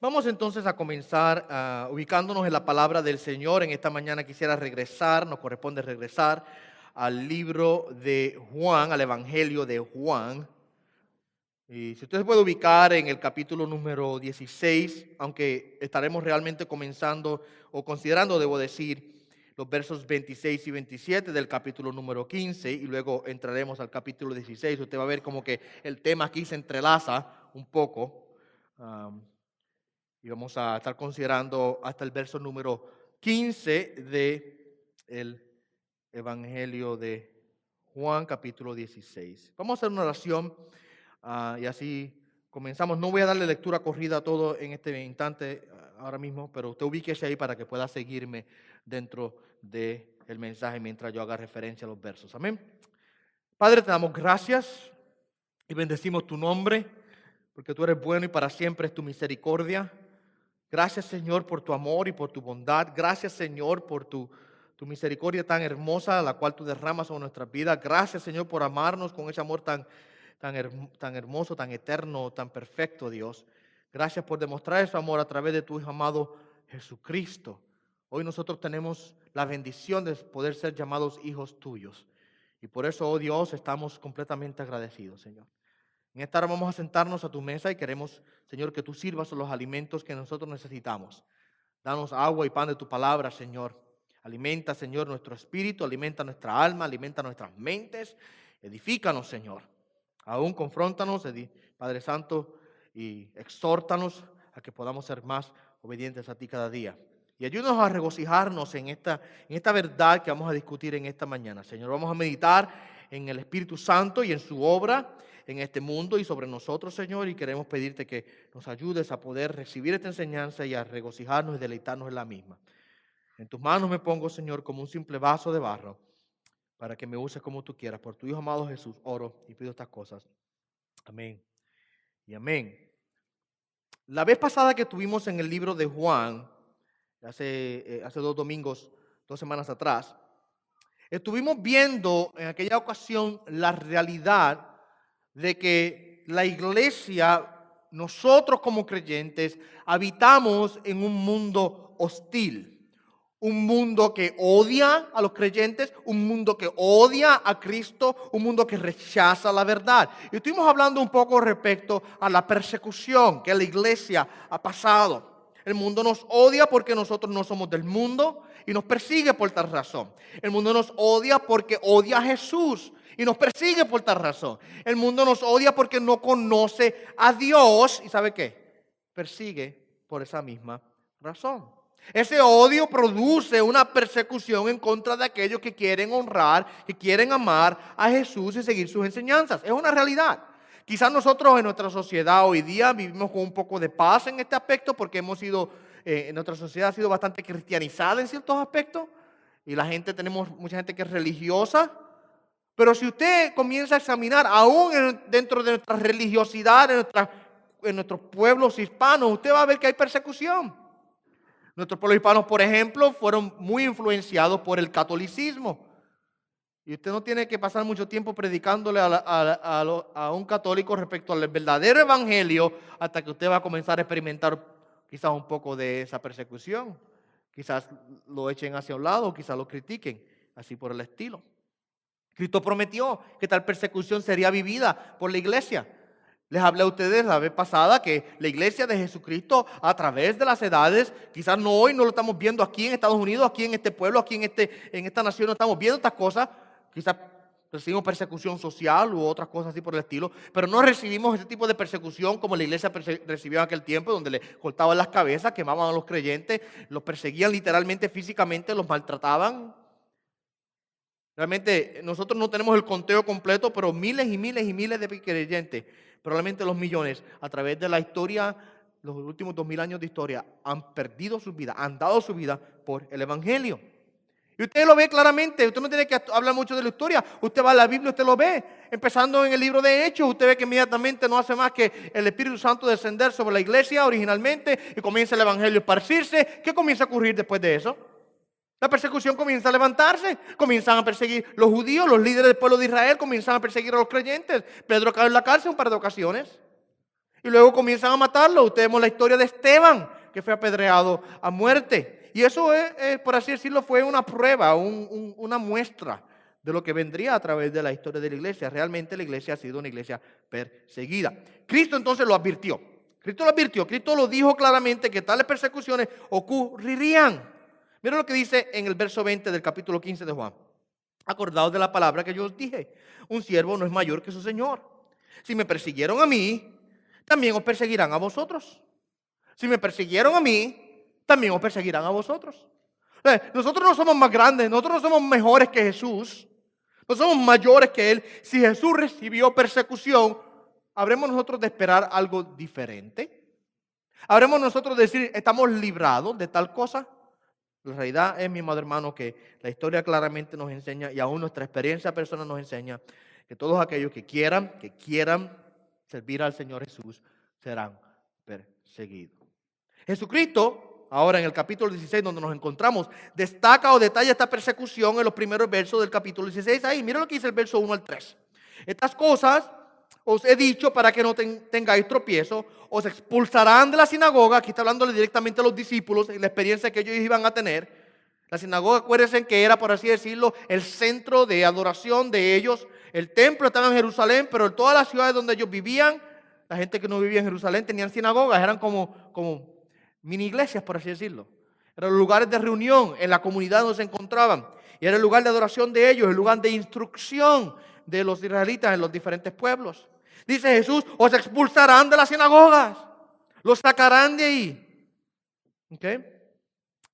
Vamos entonces a comenzar ubicándonos en la palabra del Señor. En esta mañana quisiera regresar, nos corresponde regresar al libro de Juan, al Evangelio de Juan. Y si usted se puede ubicar en el capítulo número 16, aunque estaremos realmente comenzando o considerando, debo decir, los versos 26 y 27 del capítulo número 15 y luego entraremos al capítulo 16. Usted va a ver como que el tema aquí se entrelaza un poco. Y vamos a estar considerando hasta el verso número 15 del Evangelio de Juan, capítulo 16. Vamos a hacer una oración y así comenzamos. No voy a darle lectura corrida a todo en este instante ahora mismo, pero usted ubíquese ahí para que pueda seguirme dentro del mensaje mientras yo haga referencia a los versos. Amén. Padre, te damos gracias y bendecimos tu nombre, porque tú eres bueno y para siempre es tu misericordia. Gracias, Señor, por tu amor y por tu bondad. Gracias, Señor, por tu misericordia tan hermosa, la cual tú derramas sobre nuestras vidas. Gracias, Señor, por amarnos con ese amor tan hermoso, tan eterno, tan perfecto, Dios. Gracias por demostrar ese amor a través de tu Hijo amado Jesucristo. Hoy nosotros tenemos la bendición de poder ser llamados hijos tuyos. Y por eso, oh Dios, estamos completamente agradecidos, Señor. En esta hora vamos a sentarnos a tu mesa y queremos, Señor, que tú sirvas los alimentos que nosotros necesitamos. Danos agua y pan de tu palabra, Señor. Alimenta, Señor, nuestro espíritu, alimenta nuestra alma, alimenta nuestras mentes. Edifícanos, Señor. Aún confróntanos, Padre Santo, y exhórtanos a que podamos ser más obedientes a ti cada día. Y ayúdanos a regocijarnos en esta verdad que vamos a discutir en esta mañana. Señor, vamos a meditar en el Espíritu Santo y en su obra en este mundo y sobre nosotros, Señor, y queremos pedirte que nos ayudes a poder recibir esta enseñanza y a regocijarnos y deleitarnos en la misma. En tus manos me pongo, Señor, como un simple vaso de barro, para que me uses como tú quieras. Por tu Hijo amado Jesús, oro y pido estas cosas. Amén y amén. La vez pasada que tuvimos en el libro de Juan, hace 2 domingos, 2 semanas atrás, estuvimos viendo en aquella ocasión la realidad de que la iglesia, nosotros como creyentes, habitamos en un mundo hostil. Un mundo que odia a los creyentes, un mundo que odia a Cristo, un mundo que rechaza la verdad. Y estuvimos hablando un poco respecto a la persecución que la iglesia ha pasado. El mundo nos odia porque nosotros no somos del mundo y nos persigue por tal razón. El mundo nos odia porque odia a Jesús y nos persigue por tal razón. El mundo nos odia porque no conoce a Dios y ¿sabe qué? Persigue por esa misma razón. Ese odio produce una persecución en contra de aquellos que quieren honrar, que quieren amar a Jesús y seguir sus enseñanzas. Es una realidad. Quizás nosotros en nuestra sociedad hoy día vivimos con un poco de paz en este aspecto porque nuestra sociedad ha sido bastante cristianizada en ciertos aspectos y tenemos mucha gente que es religiosa. Pero si usted comienza a examinar aún dentro de nuestra religiosidad, en nuestros pueblos hispanos, usted va a ver que hay persecución. Nuestros pueblos hispanos, por ejemplo, fueron muy influenciados por el catolicismo. Y usted no tiene que pasar mucho tiempo predicándole a un católico respecto al verdadero evangelio hasta que usted va a comenzar a experimentar quizás un poco de esa persecución. Quizás lo echen hacia un lado, quizás lo critiquen, así por el estilo. Cristo prometió que tal persecución sería vivida por la iglesia. Les hablé a ustedes la vez pasada que la iglesia de Jesucristo a través de las edades, quizás no hoy no lo estamos viendo aquí en Estados Unidos, aquí en este pueblo, aquí en esta nación no estamos viendo estas cosas. Quizás recibimos persecución social u otras cosas así por el estilo, pero no recibimos ese tipo de persecución como la iglesia recibió en aquel tiempo, donde le cortaban las cabezas, quemaban a los creyentes, los perseguían literalmente, físicamente, los maltrataban. Realmente nosotros no tenemos el conteo completo, pero miles y miles y miles de creyentes, probablemente los millones, a través de la historia, los últimos 2000 años de historia, han perdido su vida, han dado su vida por el evangelio. Y usted lo ve claramente, usted no tiene que hablar mucho de la historia, usted va a la Biblia, usted lo ve. Empezando en el libro de Hechos, usted ve que inmediatamente no hace más que el Espíritu Santo descender sobre la iglesia originalmente y comienza el evangelio a esparcirse. ¿Qué comienza a ocurrir después de eso? La persecución comienza a levantarse, comienzan a perseguir los judíos, los líderes del pueblo de Israel comienzan a perseguir a los creyentes. Pedro cayó en la cárcel un par de ocasiones. Y luego comienzan a matarlo. Ustedes vemos la historia de Esteban, que fue apedreado a muerte. Y eso, por así decirlo, fue una prueba, una muestra de lo que vendría a través de la historia de la iglesia. Realmente la iglesia ha sido una iglesia perseguida. Cristo entonces lo advirtió. Cristo lo dijo claramente que tales persecuciones ocurrirían. Mira lo que dice en el verso 20 del capítulo 15 de Juan. Acordaos de la palabra que yo os dije. Un siervo no es mayor que su Señor. Si me persiguieron a mí, también os perseguirán a vosotros. Si me persiguieron a mí, también os perseguirán a vosotros. Nosotros no somos más grandes, nosotros no somos mejores que Jesús. No somos mayores que Él. Si Jesús recibió persecución, ¿habremos nosotros de esperar algo diferente? ¿Habremos nosotros de decir, estamos librados de tal cosa? La realidad es, mi amado hermano, que la historia claramente nos enseña, y aún nuestra experiencia personal nos enseña, que todos aquellos que quieran servir al Señor Jesús, serán perseguidos. Jesucristo, ahora en el capítulo 16, donde nos encontramos, destaca o detalla esta persecución en los primeros versos del capítulo 16. Ahí, mira lo que dice el verso 1 al 3. Estas cosas os he dicho para que no tengáis tropiezo, os expulsarán de la sinagoga. Aquí está hablándole directamente a los discípulos en la experiencia que ellos iban a tener. La sinagoga, acuérdense que era, por así decirlo, el centro de adoración de ellos. El templo estaba en Jerusalén, pero en todas las ciudades donde ellos vivían, la gente que no vivía en Jerusalén tenían sinagogas, eran como mini iglesias, por así decirlo. Eran los lugares de reunión en la comunidad donde se encontraban. Y era el lugar de adoración de ellos, el lugar de instrucción de los israelitas en los diferentes pueblos. Dice Jesús, os expulsarán de las sinagogas, los sacarán de ahí. ¿Okay?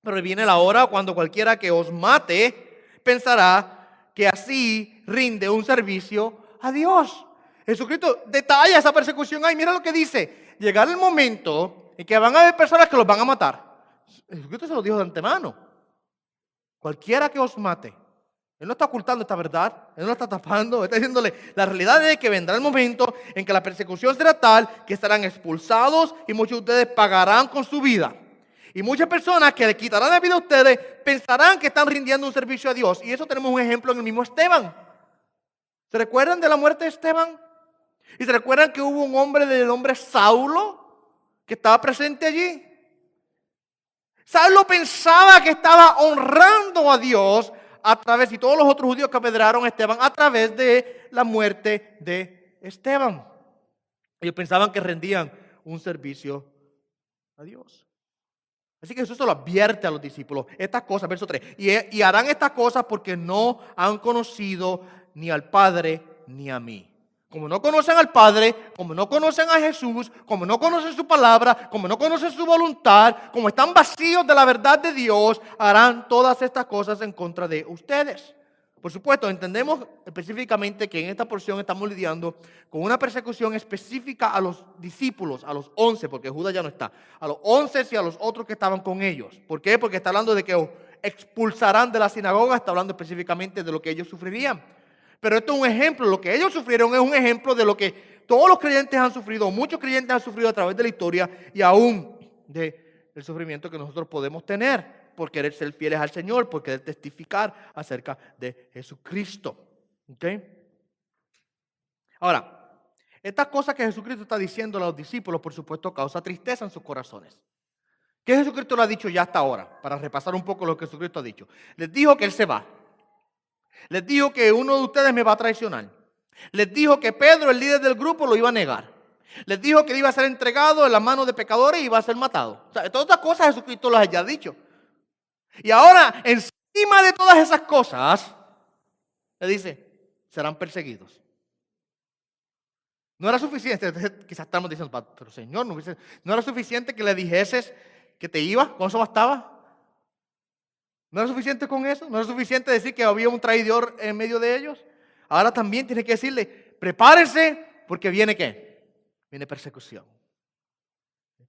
Pero viene la hora cuando cualquiera que os mate pensará que así rinde un servicio a Dios. Jesucristo detalla esa persecución ahí. Mira lo que dice. Llegará el momento en que van a haber personas que los van a matar. Jesucristo se lo dijo de antemano. Cualquiera que os mate. Él no está ocultando esta verdad, Él no la está tapando, está diciéndole, la realidad es que vendrá el momento en que la persecución será tal que estarán expulsados y muchos de ustedes pagarán con su vida. Y muchas personas que le quitarán la vida a ustedes pensarán que están rindiendo un servicio a Dios. Y eso tenemos un ejemplo en el mismo Esteban. ¿Se recuerdan de la muerte de Esteban? ¿Y se recuerdan que hubo un hombre del nombre Saulo que estaba presente allí? Saulo pensaba que estaba honrando a Dios a través, y todos los otros judíos que apedrearon a Esteban, a través de la muerte de Esteban. Ellos pensaban que rendían un servicio a Dios. Así que Jesús se lo advierte a los discípulos. Estas cosas, verso 3. Y harán estas cosas porque no han conocido ni al Padre ni a mí. Como no conocen al Padre, como no conocen a Jesús, como no conocen su palabra, como no conocen su voluntad, como están vacíos de la verdad de Dios, harán todas estas cosas en contra de ustedes. Por supuesto, entendemos específicamente que en esta porción estamos lidiando con una persecución específica a los discípulos, a los 11, porque Judas ya no está, a los 11 y a los otros que estaban con ellos. ¿Por qué? Porque está hablando de que os expulsarán de la sinagoga, está hablando específicamente de lo que ellos sufrirían. Pero esto es un ejemplo, lo que ellos sufrieron es un ejemplo de lo que todos los creyentes han sufrido, muchos creyentes han sufrido a través de la historia y aún del sufrimiento que nosotros podemos tener por querer ser fieles al Señor, por querer testificar acerca de Jesucristo. ¿Okay? Ahora, estas cosas que Jesucristo está diciendo a los discípulos, por supuesto, causa tristeza en sus corazones. ¿Qué Jesucristo le ha dicho ya hasta ahora? Para repasar un poco lo que Jesucristo ha dicho. Les dijo que Él se va. Les dijo que uno de ustedes me va a traicionar. Les dijo que Pedro, el líder del grupo, lo iba a negar. Les dijo que iba a ser entregado en las manos de pecadores y iba a ser matado. O sea, todas estas cosas Jesucristo las haya dicho. Y ahora, encima de todas esas cosas, le dice, serán perseguidos. No era suficiente, quizás estamos diciendo, pero Señor, no era suficiente que le dijeses que te iba, con eso bastaba. ¿No era suficiente con eso? ¿No era suficiente decir que había un traidor en medio de ellos? Ahora también tiene que decirle, prepárense porque viene ¿qué? Viene persecución.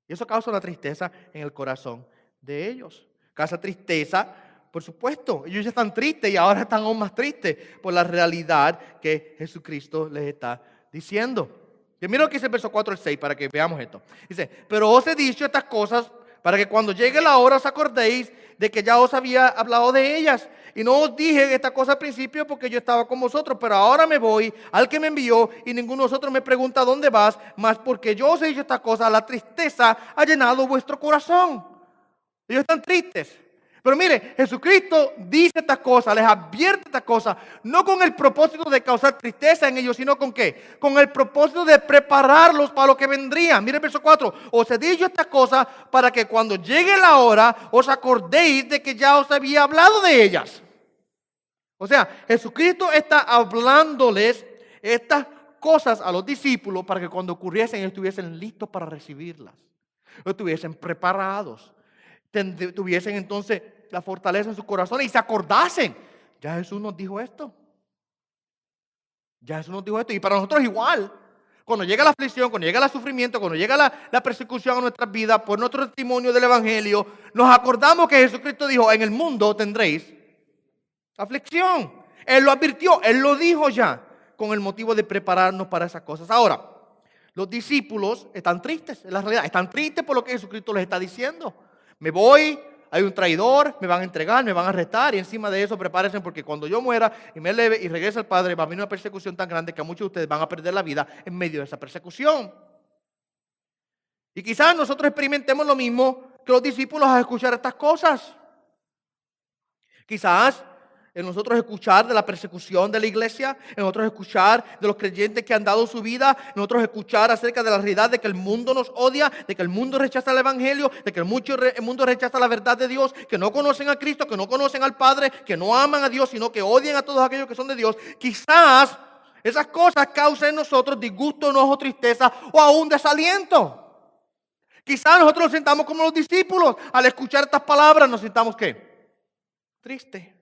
Y eso causa una tristeza en el corazón de ellos. Causa tristeza, por supuesto. Ellos ya están tristes y ahora están aún más tristes por la realidad que Jesucristo les está diciendo. Y mira lo que dice el verso 4 al 6 para que veamos esto. Dice, pero os he dicho estas cosas para que cuando llegue la hora os acordéis de que ya os había hablado de ellas. Y no os dije esta cosa al principio porque yo estaba con vosotros, pero ahora me voy al que me envió y ninguno de vosotros me pregunta dónde vas, mas porque yo os he dicho esta cosa, la tristeza ha llenado vuestro corazón. Ellos están tristes. Pero mire, Jesucristo dice estas cosas, les advierte estas cosas, no con el propósito de causar tristeza en ellos, sino con ¿qué? Con el propósito de prepararlos para lo que vendría. Mire el verso 4. Os he dicho estas cosas para que cuando llegue la hora os acordéis de que ya os había hablado de ellas. O sea, Jesucristo está hablándoles estas cosas a los discípulos para que cuando ocurriesen estuviesen listos para recibirlas. Estuviesen preparados. Tuviesen entonces la fortaleza en su corazón y se acordasen. Ya Jesús nos dijo esto. Ya Jesús nos dijo esto. Y para nosotros igual. Cuando llega la aflicción, cuando llega el sufrimiento, cuando llega la persecución a nuestras vidas por nuestro testimonio del Evangelio, nos acordamos que Jesucristo dijo, en el mundo tendréis aflicción. Él lo advirtió, Él lo dijo ya, con el motivo de prepararnos para esas cosas. Ahora, los discípulos están tristes, en la realidad, están tristes por lo que Jesucristo les está diciendo. Me voy, hay un traidor, me van a entregar, me van a arrestar y encima de eso prepárense porque cuando yo muera y me eleve y regrese al Padre va a venir una persecución tan grande que a muchos de ustedes van a perder la vida en medio de esa persecución. Y quizás nosotros experimentemos lo mismo que los discípulos al escuchar estas cosas. Quizás en nosotros escuchar de la persecución de la iglesia, en nosotros escuchar de los creyentes que han dado su vida, en nosotros escuchar acerca de la realidad de que el mundo nos odia, de que el mundo rechaza el Evangelio, de que el mundo rechaza la verdad de Dios, que no conocen a Cristo, que no conocen al Padre, que no aman a Dios, sino que odian a todos aquellos que son de Dios. Quizás esas cosas causen en nosotros disgusto, enojo, tristeza o aún desaliento. Quizás nosotros nos sentamos como los discípulos, al escuchar estas palabras nos sentamos ¿qué? Triste.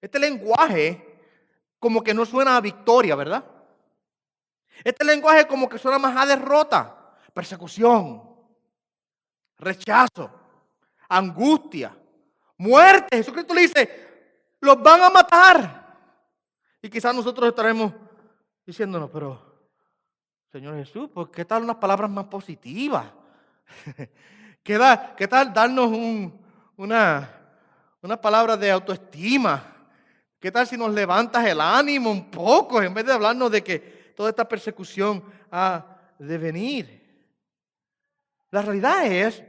Este lenguaje como que no suena a victoria, ¿verdad? Este lenguaje como que suena más a derrota, persecución, rechazo, angustia, muerte. Jesucristo le dice, los van a matar. Y quizás nosotros estaremos diciéndonos, pero Señor Jesús, ¿por qué tal unas palabras más positivas? ¿Qué tal darnos una palabra de autoestima? ¿Qué tal si nos levantas el ánimo un poco en vez de hablarnos de que toda esta persecución ha de venir? La realidad es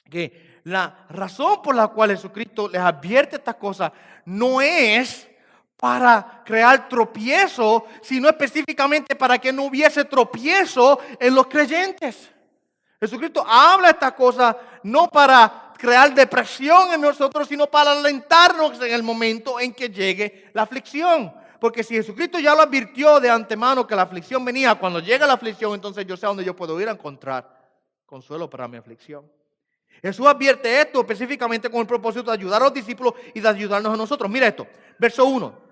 que la razón por la cual Jesucristo les advierte estas cosas no es para crear tropiezo, sino específicamente para que no hubiese tropiezo en los creyentes. Jesucristo habla estas cosas no para crear depresión en nosotros, sino para alentarnos en el momento en que llegue la aflicción. Porque si Jesucristo ya lo advirtió de antemano que la aflicción venía, cuando llega la aflicción, entonces yo sé a dónde yo puedo ir a encontrar consuelo para mi aflicción. Jesús advierte esto específicamente con el propósito de ayudar a los discípulos y de ayudarnos a nosotros. Mira esto, verso 1.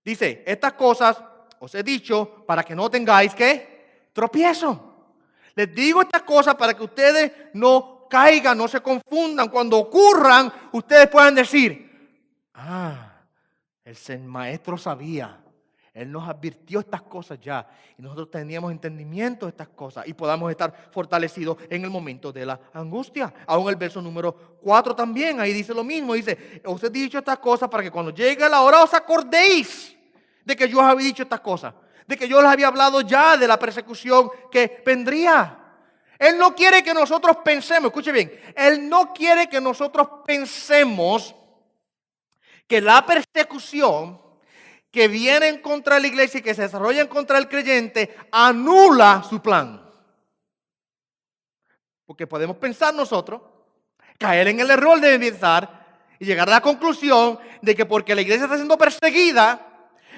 Dice, estas cosas os he dicho para que no tengáis, ¿qué? Tropiezo. Les digo estas cosas para que ustedes no caigan, no se confundan. Cuando ocurran, ustedes puedan decir, el maestro sabía. Él nos advirtió estas cosas ya. Y nosotros teníamos entendimiento de estas cosas. Y podamos estar fortalecidos en el momento de la angustia. Aún el verso número 4 también. Ahí dice lo mismo. Dice, os he dicho estas cosas para que cuando llegue la hora os acordéis de que yo os había dicho estas cosas. De que yo les había hablado ya de la persecución que vendría. Él no quiere que nosotros pensemos, escuche bien, Él no quiere que nosotros pensemos que la persecución que viene contra la iglesia y que se desarrolla contra el creyente anula su plan. Porque podemos pensar nosotros, caer en el error de pensar y llegar a la conclusión de que porque la iglesia está siendo perseguida,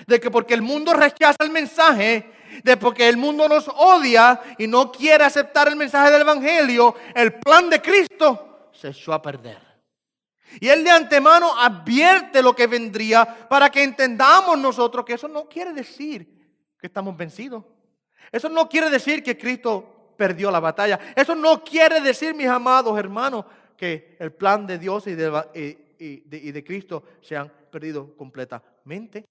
de que porque el mundo rechaza el mensaje, de porque el mundo nos odia y no quiere aceptar el mensaje del Evangelio, el plan de Cristo se echó a perder. Y Él de antemano advierte lo que vendría para que entendamos nosotros que eso no quiere decir que estamos vencidos. Eso no quiere decir que Cristo perdió la batalla. Eso no quiere decir, mis amados hermanos, que el plan de Dios y de Cristo se han perdido completamente.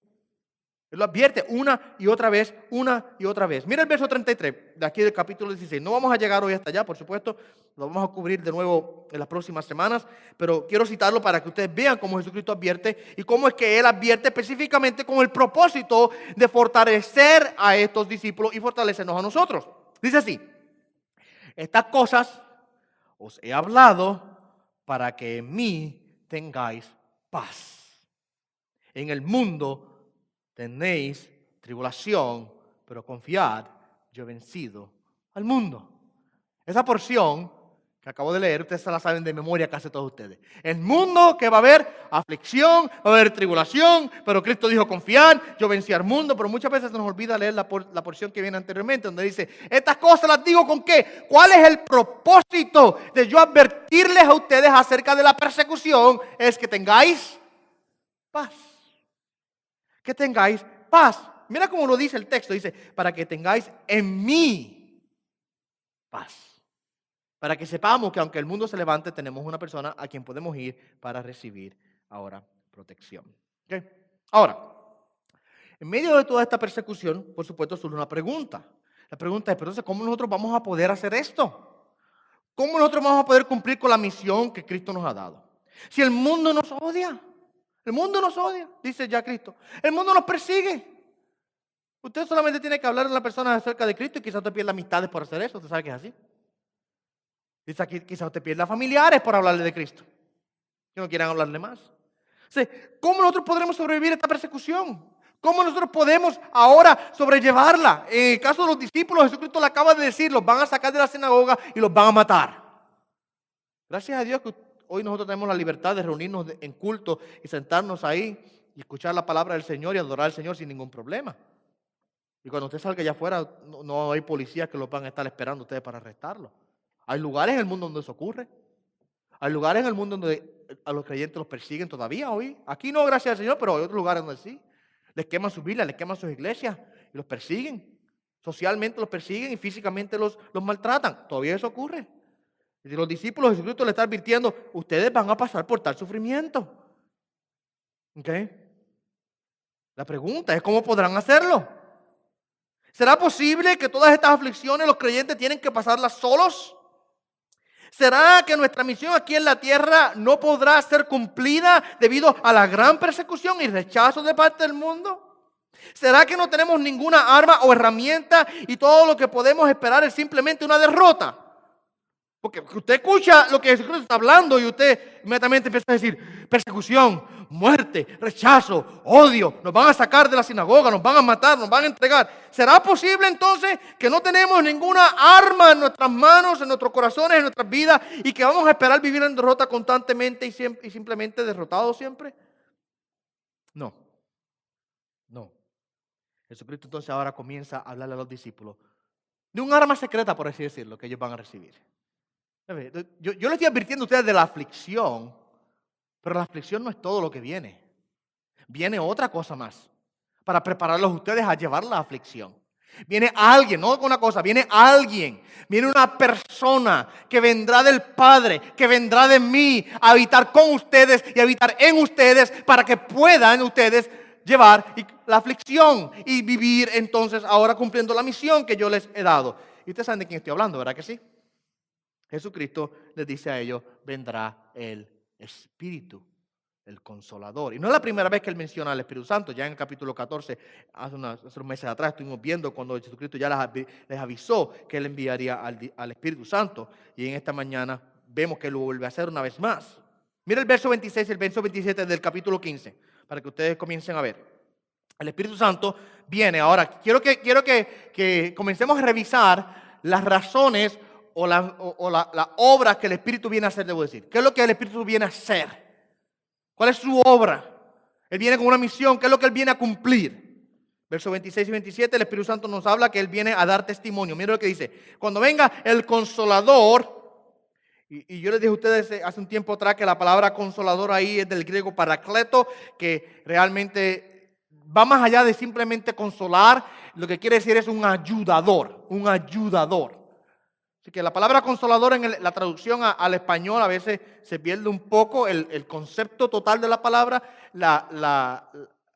Él lo advierte una y otra vez, una y otra vez. Mira el verso 33 de aquí del capítulo 16. No vamos a llegar hoy hasta allá, por supuesto. Lo vamos a cubrir de nuevo en las próximas semanas. Pero quiero citarlo para que ustedes vean cómo Jesucristo advierte y cómo es que Él advierte específicamente con el propósito de fortalecer a estos discípulos y fortalecernos a nosotros. Dice así: estas cosas os he hablado para que en mí tengáis paz. En el mundo tenéis tribulación, pero confiad, yo he vencido al mundo. Esa porción que acabo de leer, ustedes se la saben de memoria casi todos ustedes. El mundo que va a haber aflicción, va a haber tribulación, pero Cristo dijo confiar, yo vencí al mundo, pero muchas veces se nos olvida leer la porción que viene anteriormente, donde dice, estas cosas las digo con qué, ¿cuál es el propósito de yo advertirles a ustedes acerca de la persecución? Es que tengáis paz. Que tengáis paz. Mira cómo lo dice el texto, dice, para que tengáis en mí paz. Para que sepamos que aunque el mundo se levante, tenemos una persona a quien podemos ir para recibir ahora protección. ¿Okay? Ahora, en medio de toda esta persecución, por supuesto, surge una pregunta. La pregunta es, pero entonces, ¿cómo nosotros vamos a poder hacer esto? ¿Cómo nosotros vamos a poder cumplir con la misión que Cristo nos ha dado? Si el mundo nos odia. El mundo nos odia, dice ya Cristo. El mundo nos persigue. Usted solamente tiene que hablar a las personas acerca de Cristo y quizás usted pierda amistades por hacer eso. Usted sabe que es así. Quizás usted pierda familiares por hablarle de Cristo, que no quieran hablarle más. O sea, ¿cómo nosotros podremos sobrevivir a esta persecución? ¿Cómo nosotros podemos ahora sobrellevarla? En el caso de los discípulos, Jesucristo le acaba de decir, los van a sacar de la sinagoga y los van a matar. Gracias a Dios que hoy nosotros tenemos la libertad de reunirnos en culto y sentarnos ahí y escuchar la palabra del Señor y adorar al Señor sin ningún problema. Y cuando usted salga allá afuera, no hay policías que lo van a estar esperando a ustedes para arrestarlo. Hay lugares en el mundo donde eso ocurre. Hay lugares en el mundo donde a los creyentes los persiguen todavía hoy. Aquí no, gracias al Señor, pero hay otros lugares donde sí. Les queman sus Biblias, les queman sus iglesias y los persiguen. Socialmente los persiguen y físicamente los maltratan. Todavía eso ocurre. Y los discípulos de Jesucristo le están advirtiendo, ustedes van a pasar por tal sufrimiento. ¿Ok? La pregunta es, ¿cómo podrán hacerlo? ¿Será posible que todas estas aflicciones los creyentes tienen que pasarlas solos? ¿Será que nuestra misión aquí en la tierra no podrá ser cumplida debido a la gran persecución y rechazo de parte del mundo? ¿Será que no tenemos ninguna arma o herramienta y todo lo que podemos esperar es simplemente una derrota? Porque usted escucha lo que Jesucristo está hablando y usted inmediatamente empieza a decir persecución, muerte, rechazo, odio, nos van a sacar de la sinagoga, nos van a matar, nos van a entregar. ¿Será posible entonces que no tenemos ninguna arma en nuestras manos, en nuestros corazones, en nuestras vidas y que vamos a esperar vivir en derrota constantemente y simplemente derrotados siempre? No. Jesucristo entonces ahora comienza a hablarle a los discípulos de un arma secreta, por así decirlo, que ellos van a recibir. Yo les estoy advirtiendo a ustedes de la aflicción, pero la aflicción no es todo lo que viene. Viene otra cosa más para prepararlos a ustedes a llevar la aflicción. Viene alguien, no una cosa, viene alguien, viene una persona que vendrá del Padre, que vendrá de mí a habitar con ustedes y a habitar en ustedes para que puedan ustedes llevar la aflicción y vivir entonces ahora cumpliendo la misión que yo les he dado. Y ustedes saben de quién estoy hablando, ¿verdad que sí? Jesucristo les dice a ellos, vendrá el Espíritu, el Consolador. Y no es la primera vez que Él menciona al Espíritu Santo. Ya en el capítulo 14, hace unos meses atrás, estuvimos viendo cuando Jesucristo ya les avisó que Él enviaría al Espíritu Santo. Y en esta mañana vemos que lo vuelve a hacer una vez más. Mira el verso 26 y el verso 27 del capítulo 15, para que ustedes comiencen a ver. El Espíritu Santo viene. Ahora, quiero que comencemos a revisar las razones o la obra que el Espíritu viene a hacer, debo decir. ¿Qué es lo que el Espíritu viene a hacer? ¿Cuál es su obra? Él viene con una misión. ¿Qué es lo que Él viene a cumplir? Versos 26 y 27, el Espíritu Santo nos habla que Él viene a dar testimonio. Mira lo que dice. Cuando venga el Consolador, y yo les dije a ustedes hace un tiempo atrás que la palabra Consolador ahí es del griego parakleto, que realmente va más allá de simplemente consolar. Lo que quiere decir es un ayudador, un ayudador. Así que la palabra consolador en la traducción al español a veces se pierde un poco el concepto total de la palabra.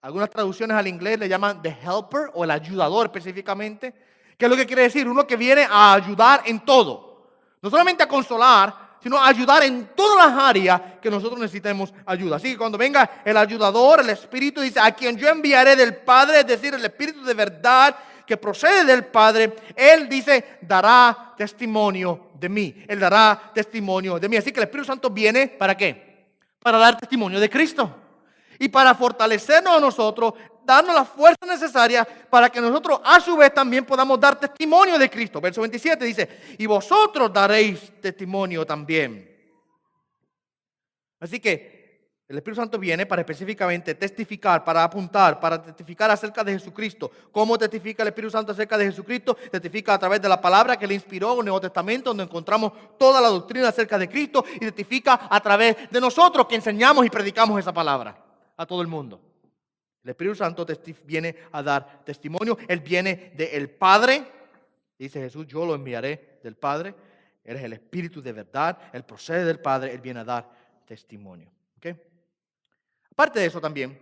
Algunas traducciones al inglés le llaman the helper o el ayudador específicamente. ¿Qué es lo que quiere decir? Uno que viene a ayudar en todo. No solamente a consolar, sino a ayudar en todas las áreas que nosotros necesitemos ayuda. Así que cuando venga el ayudador, el Espíritu, dice, a quien yo enviaré del Padre, es decir, el Espíritu de verdad que procede del Padre, Él dice, dará testimonio de mí. Él dará testimonio de mí. Así que el Espíritu Santo viene, ¿para qué? Para dar testimonio de Cristo. Y para fortalecernos a nosotros, darnos la fuerza necesaria para que nosotros a su vez también podamos dar testimonio de Cristo. Verso 27 dice, y vosotros daréis testimonio también. Así que el Espíritu Santo viene para específicamente testificar, para apuntar, para testificar acerca de Jesucristo. ¿Cómo testifica el Espíritu Santo acerca de Jesucristo? Testifica a través de la palabra que le inspiró en el Nuevo Testamento, donde encontramos toda la doctrina acerca de Cristo, y testifica a través de nosotros que enseñamos y predicamos esa palabra a todo el mundo. El Espíritu Santo viene a dar testimonio. Él viene del Padre. Dice Jesús, yo lo enviaré del Padre. Él es el Espíritu de verdad. Él procede del Padre. Él viene a dar testimonio. ¿Okay? Aparte de eso también,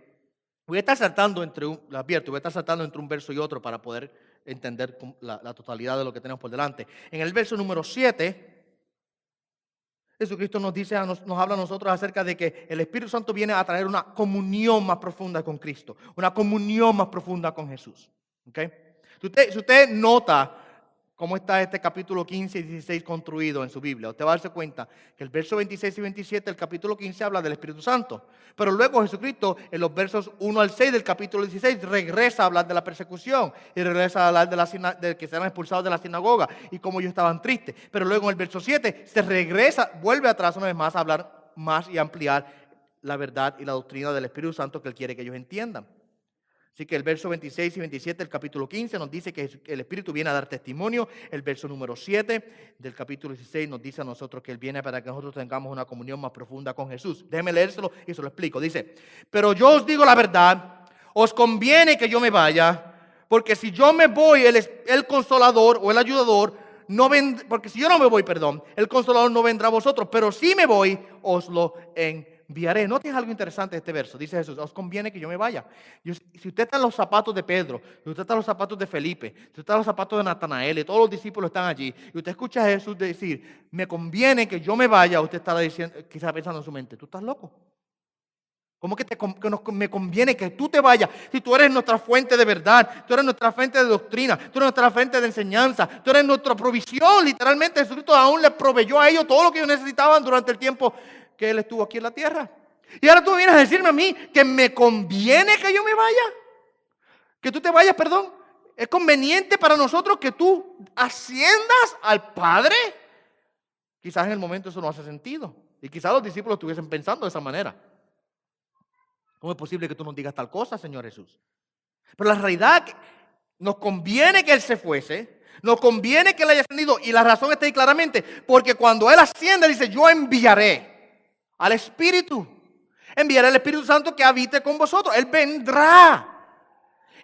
voy a estar saltando entre un verso y otro para poder entender la totalidad de lo que tenemos por delante. En el verso número 7, Jesucristo nos dice, nos habla a nosotros acerca de que el Espíritu Santo viene a traer una comunión más profunda con Cristo, una comunión más profunda con Jesús. ¿Okay? Si usted nota cómo está este capítulo 15 y 16 construido en su Biblia, usted va a darse cuenta que el verso 26 y 27 del capítulo 15 habla del Espíritu Santo. Pero luego Jesucristo, en los versos 1 al 6 del capítulo 16, regresa a hablar de la persecución y regresa a hablar de que serán expulsados de la sinagoga y cómo ellos estaban tristes. Pero luego en el verso 7 vuelve atrás una vez más a hablar más y ampliar la verdad y la doctrina del Espíritu Santo que Él quiere que ellos entiendan. Así que el verso 26 y 27 del capítulo 15 nos dice que el Espíritu viene a dar testimonio. El verso número 7 del capítulo 16 nos dice a nosotros que Él viene para que nosotros tengamos una comunión más profunda con Jesús. Déjeme leérselo y se lo explico. Dice, pero yo os digo la verdad, os conviene que yo me vaya, porque si yo me voy, el consolador o el ayudador, porque si yo no me voy, el consolador no vendrá a vosotros, pero si me voy, os lo enviaré. Noten algo interesante de este verso. Dice Jesús, os conviene que yo me vaya. Si usted está en los zapatos de Pedro, si usted está en los zapatos de Felipe, si usted está en los zapatos de Natanael, y todos los discípulos están allí, y usted escucha a Jesús decir, me conviene que yo me vaya, usted estará diciendo, quizás pensando en su mente, ¿tú estás loco? ¿Cómo que me conviene que tú te vayas? Si tú eres nuestra fuente de verdad, tú eres nuestra fuente de doctrina, tú eres nuestra fuente de enseñanza, tú eres nuestra provisión. Literalmente Jesucristo aún les proveyó a ellos todo lo que ellos necesitaban durante el tiempo que Él estuvo aquí en la tierra. Y ahora tú vienes a decirme a mí que me conviene que yo me vaya. Que tú te vayas, ¿Es conveniente para nosotros que tú asciendas al Padre? Quizás en el momento eso no hace sentido. Y quizás los discípulos estuviesen pensando de esa manera. ¿Cómo es posible que tú nos digas tal cosa, Señor Jesús? Pero la realidad es que nos conviene que Él se fuese, nos conviene que Él haya ascendido, y la razón está ahí claramente, porque cuando Él asciende, dice, yo enviaré al Espíritu, enviaré al Espíritu Santo que habite con vosotros. Él vendrá.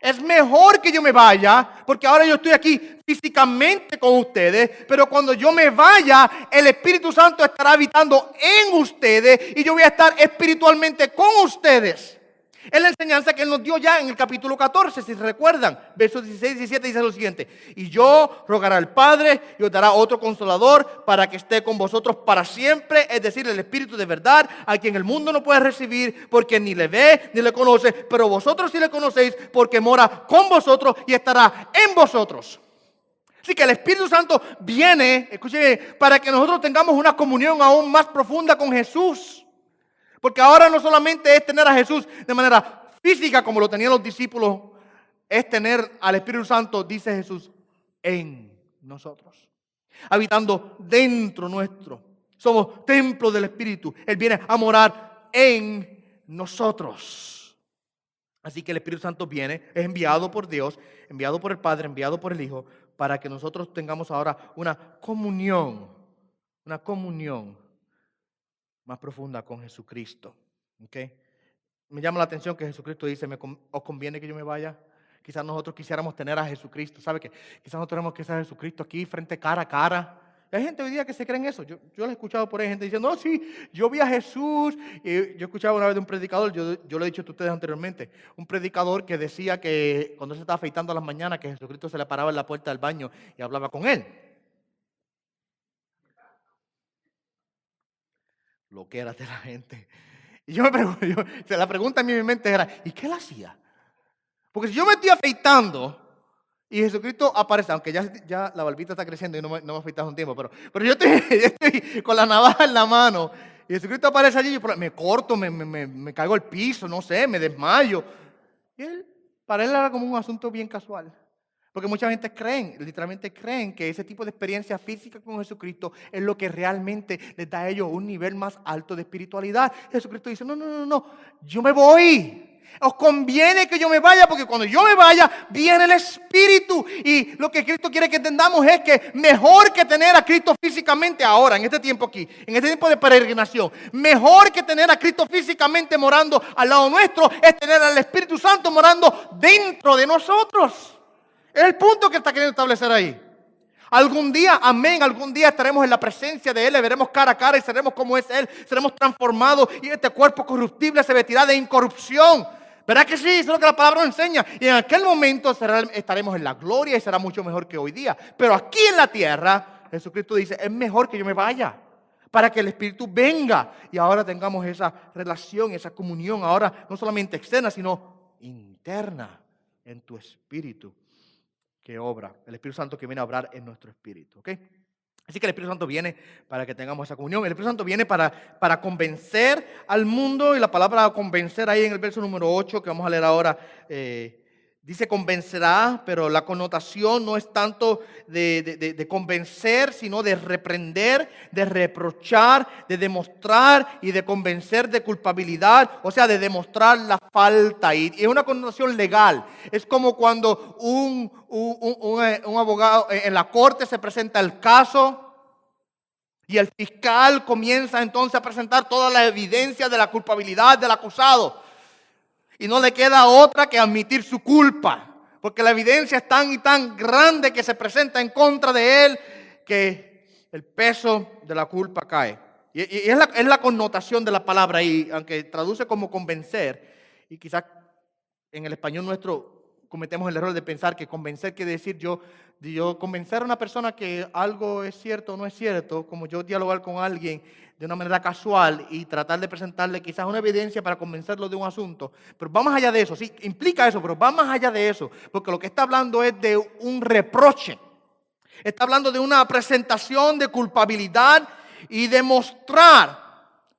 Es mejor que yo me vaya, porque ahora yo estoy aquí físicamente con ustedes, pero cuando yo me vaya, el Espíritu Santo estará habitando en ustedes y yo voy a estar espiritualmente con ustedes. Es la enseñanza que Él nos dio ya en el capítulo 14, si se recuerdan. Versos 16 y 17 dice lo siguiente. Y yo rogaré al Padre y os dará otro consolador para que esté con vosotros para siempre. Es decir, el Espíritu de verdad, a quien el mundo no puede recibir porque ni le ve ni le conoce. Pero vosotros sí le conocéis porque mora con vosotros y estará en vosotros. Así que el Espíritu Santo viene, escúcheme, para que nosotros tengamos una comunión aún más profunda con Jesús. Porque ahora no solamente es tener a Jesús de manera física como lo tenían los discípulos, es tener al Espíritu Santo, dice Jesús, en nosotros, habitando dentro nuestro. Somos templo del Espíritu. Él viene a morar en nosotros. Así que el Espíritu Santo viene, es enviado por Dios, enviado por el Padre, enviado por el Hijo, para que nosotros tengamos ahora una comunión más profunda con Jesucristo. ¿Okay? Me llama la atención que Jesucristo dice, ¿os conviene que yo me vaya? Quizás nosotros quisiéramos tener a Jesucristo. ¿Sabe qué? Quizás nosotros tenemos que ser a Jesucristo aquí frente cara a cara Hay gente hoy día que se cree en eso. Yo lo he escuchado por ahí, gente diciendo, no, sí, yo vi a Jesús. Y yo escuchaba una vez de un predicador, yo lo he dicho a ustedes anteriormente, un predicador que decía que cuando se estaba afeitando a las mañanas, que Jesucristo se le paraba en la puerta del baño y hablaba con él. Lo que era de la gente. Y yo me pregunto, la pregunta en mi mente era, ¿y qué él hacía? Porque si yo me estoy afeitando y Jesucristo aparece, aunque ya la barbita está creciendo y no me he afeitado un tiempo, pero yo estoy con la navaja en la mano y Jesucristo aparece allí y yo me corto, me caigo al piso, no sé, me desmayo. Y para él era como un asunto bien casual. Porque mucha gente literalmente creen que ese tipo de experiencia física con Jesucristo es lo que realmente les da a ellos un nivel más alto de espiritualidad. Jesucristo dice, no, yo me voy. Os conviene que yo me vaya porque cuando yo me vaya viene el Espíritu. Y lo que Cristo quiere que entendamos es que mejor que tener a Cristo físicamente ahora, en este tiempo aquí, en este tiempo de peregrinación, mejor que tener a Cristo físicamente morando al lado nuestro es tener al Espíritu Santo morando dentro de nosotros. Es el punto que está queriendo establecer ahí. Algún día, amén, algún día estaremos en la presencia de Él, le veremos cara a cara y seremos como es Él, seremos transformados y este cuerpo corruptible se vestirá de incorrupción. ¿Verdad que sí? Eso es lo que la palabra nos enseña. Y en aquel momento estaremos en la gloria y será mucho mejor que hoy día. Pero aquí en la tierra, Jesucristo dice, es mejor que yo me vaya para que el Espíritu venga y ahora tengamos esa relación, esa comunión, ahora no solamente externa, sino interna en tu espíritu que obra, el Espíritu Santo que viene a obrar en nuestro espíritu, ¿ok? Así que el Espíritu Santo viene para que tengamos esa comunión. El Espíritu Santo viene para convencer al mundo, y la palabra convencer ahí en el verso número 8 que vamos a leer ahora, dice convencerá, pero la connotación no es tanto de convencer, sino de reprender, de reprochar, de demostrar y de convencer de culpabilidad, o sea, de demostrar la falta. Y es una connotación legal. Es como cuando un abogado en la corte se presenta el caso y el fiscal comienza entonces a presentar toda la evidencia de la culpabilidad del acusado. Y no le queda otra que admitir su culpa, porque la evidencia es tan y tan grande que se presenta en contra de él que el peso de la culpa cae. Y es la connotación de la palabra ahí, aunque traduce como convencer, y quizás en el español nuestro cometemos el error de pensar que convencer quiere decir yo convencer a una persona que algo es cierto o no es cierto, como yo dialogar con alguien de una manera casual y tratar de presentarle quizás una evidencia para convencerlo de un asunto. Pero va más allá de eso, sí, implica eso, pero va más allá de eso, porque lo que está hablando es de un reproche. Está hablando de una presentación de culpabilidad y demostrar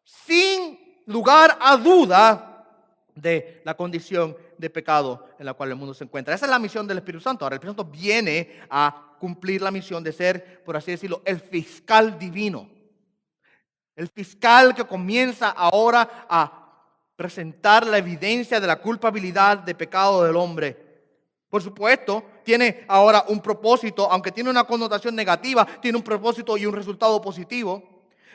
sin lugar a duda de la condición de pecado en la cual el mundo se encuentra. Esa es la misión del Espíritu Santo. Ahora el Espíritu Santo viene a cumplir la misión de ser, por así decirlo, el fiscal divino. El fiscal que comienza ahora a presentar la evidencia de la culpabilidad de pecado del hombre. Por supuesto, tiene ahora un propósito, aunque tiene una connotación negativa, tiene un propósito y un resultado positivo.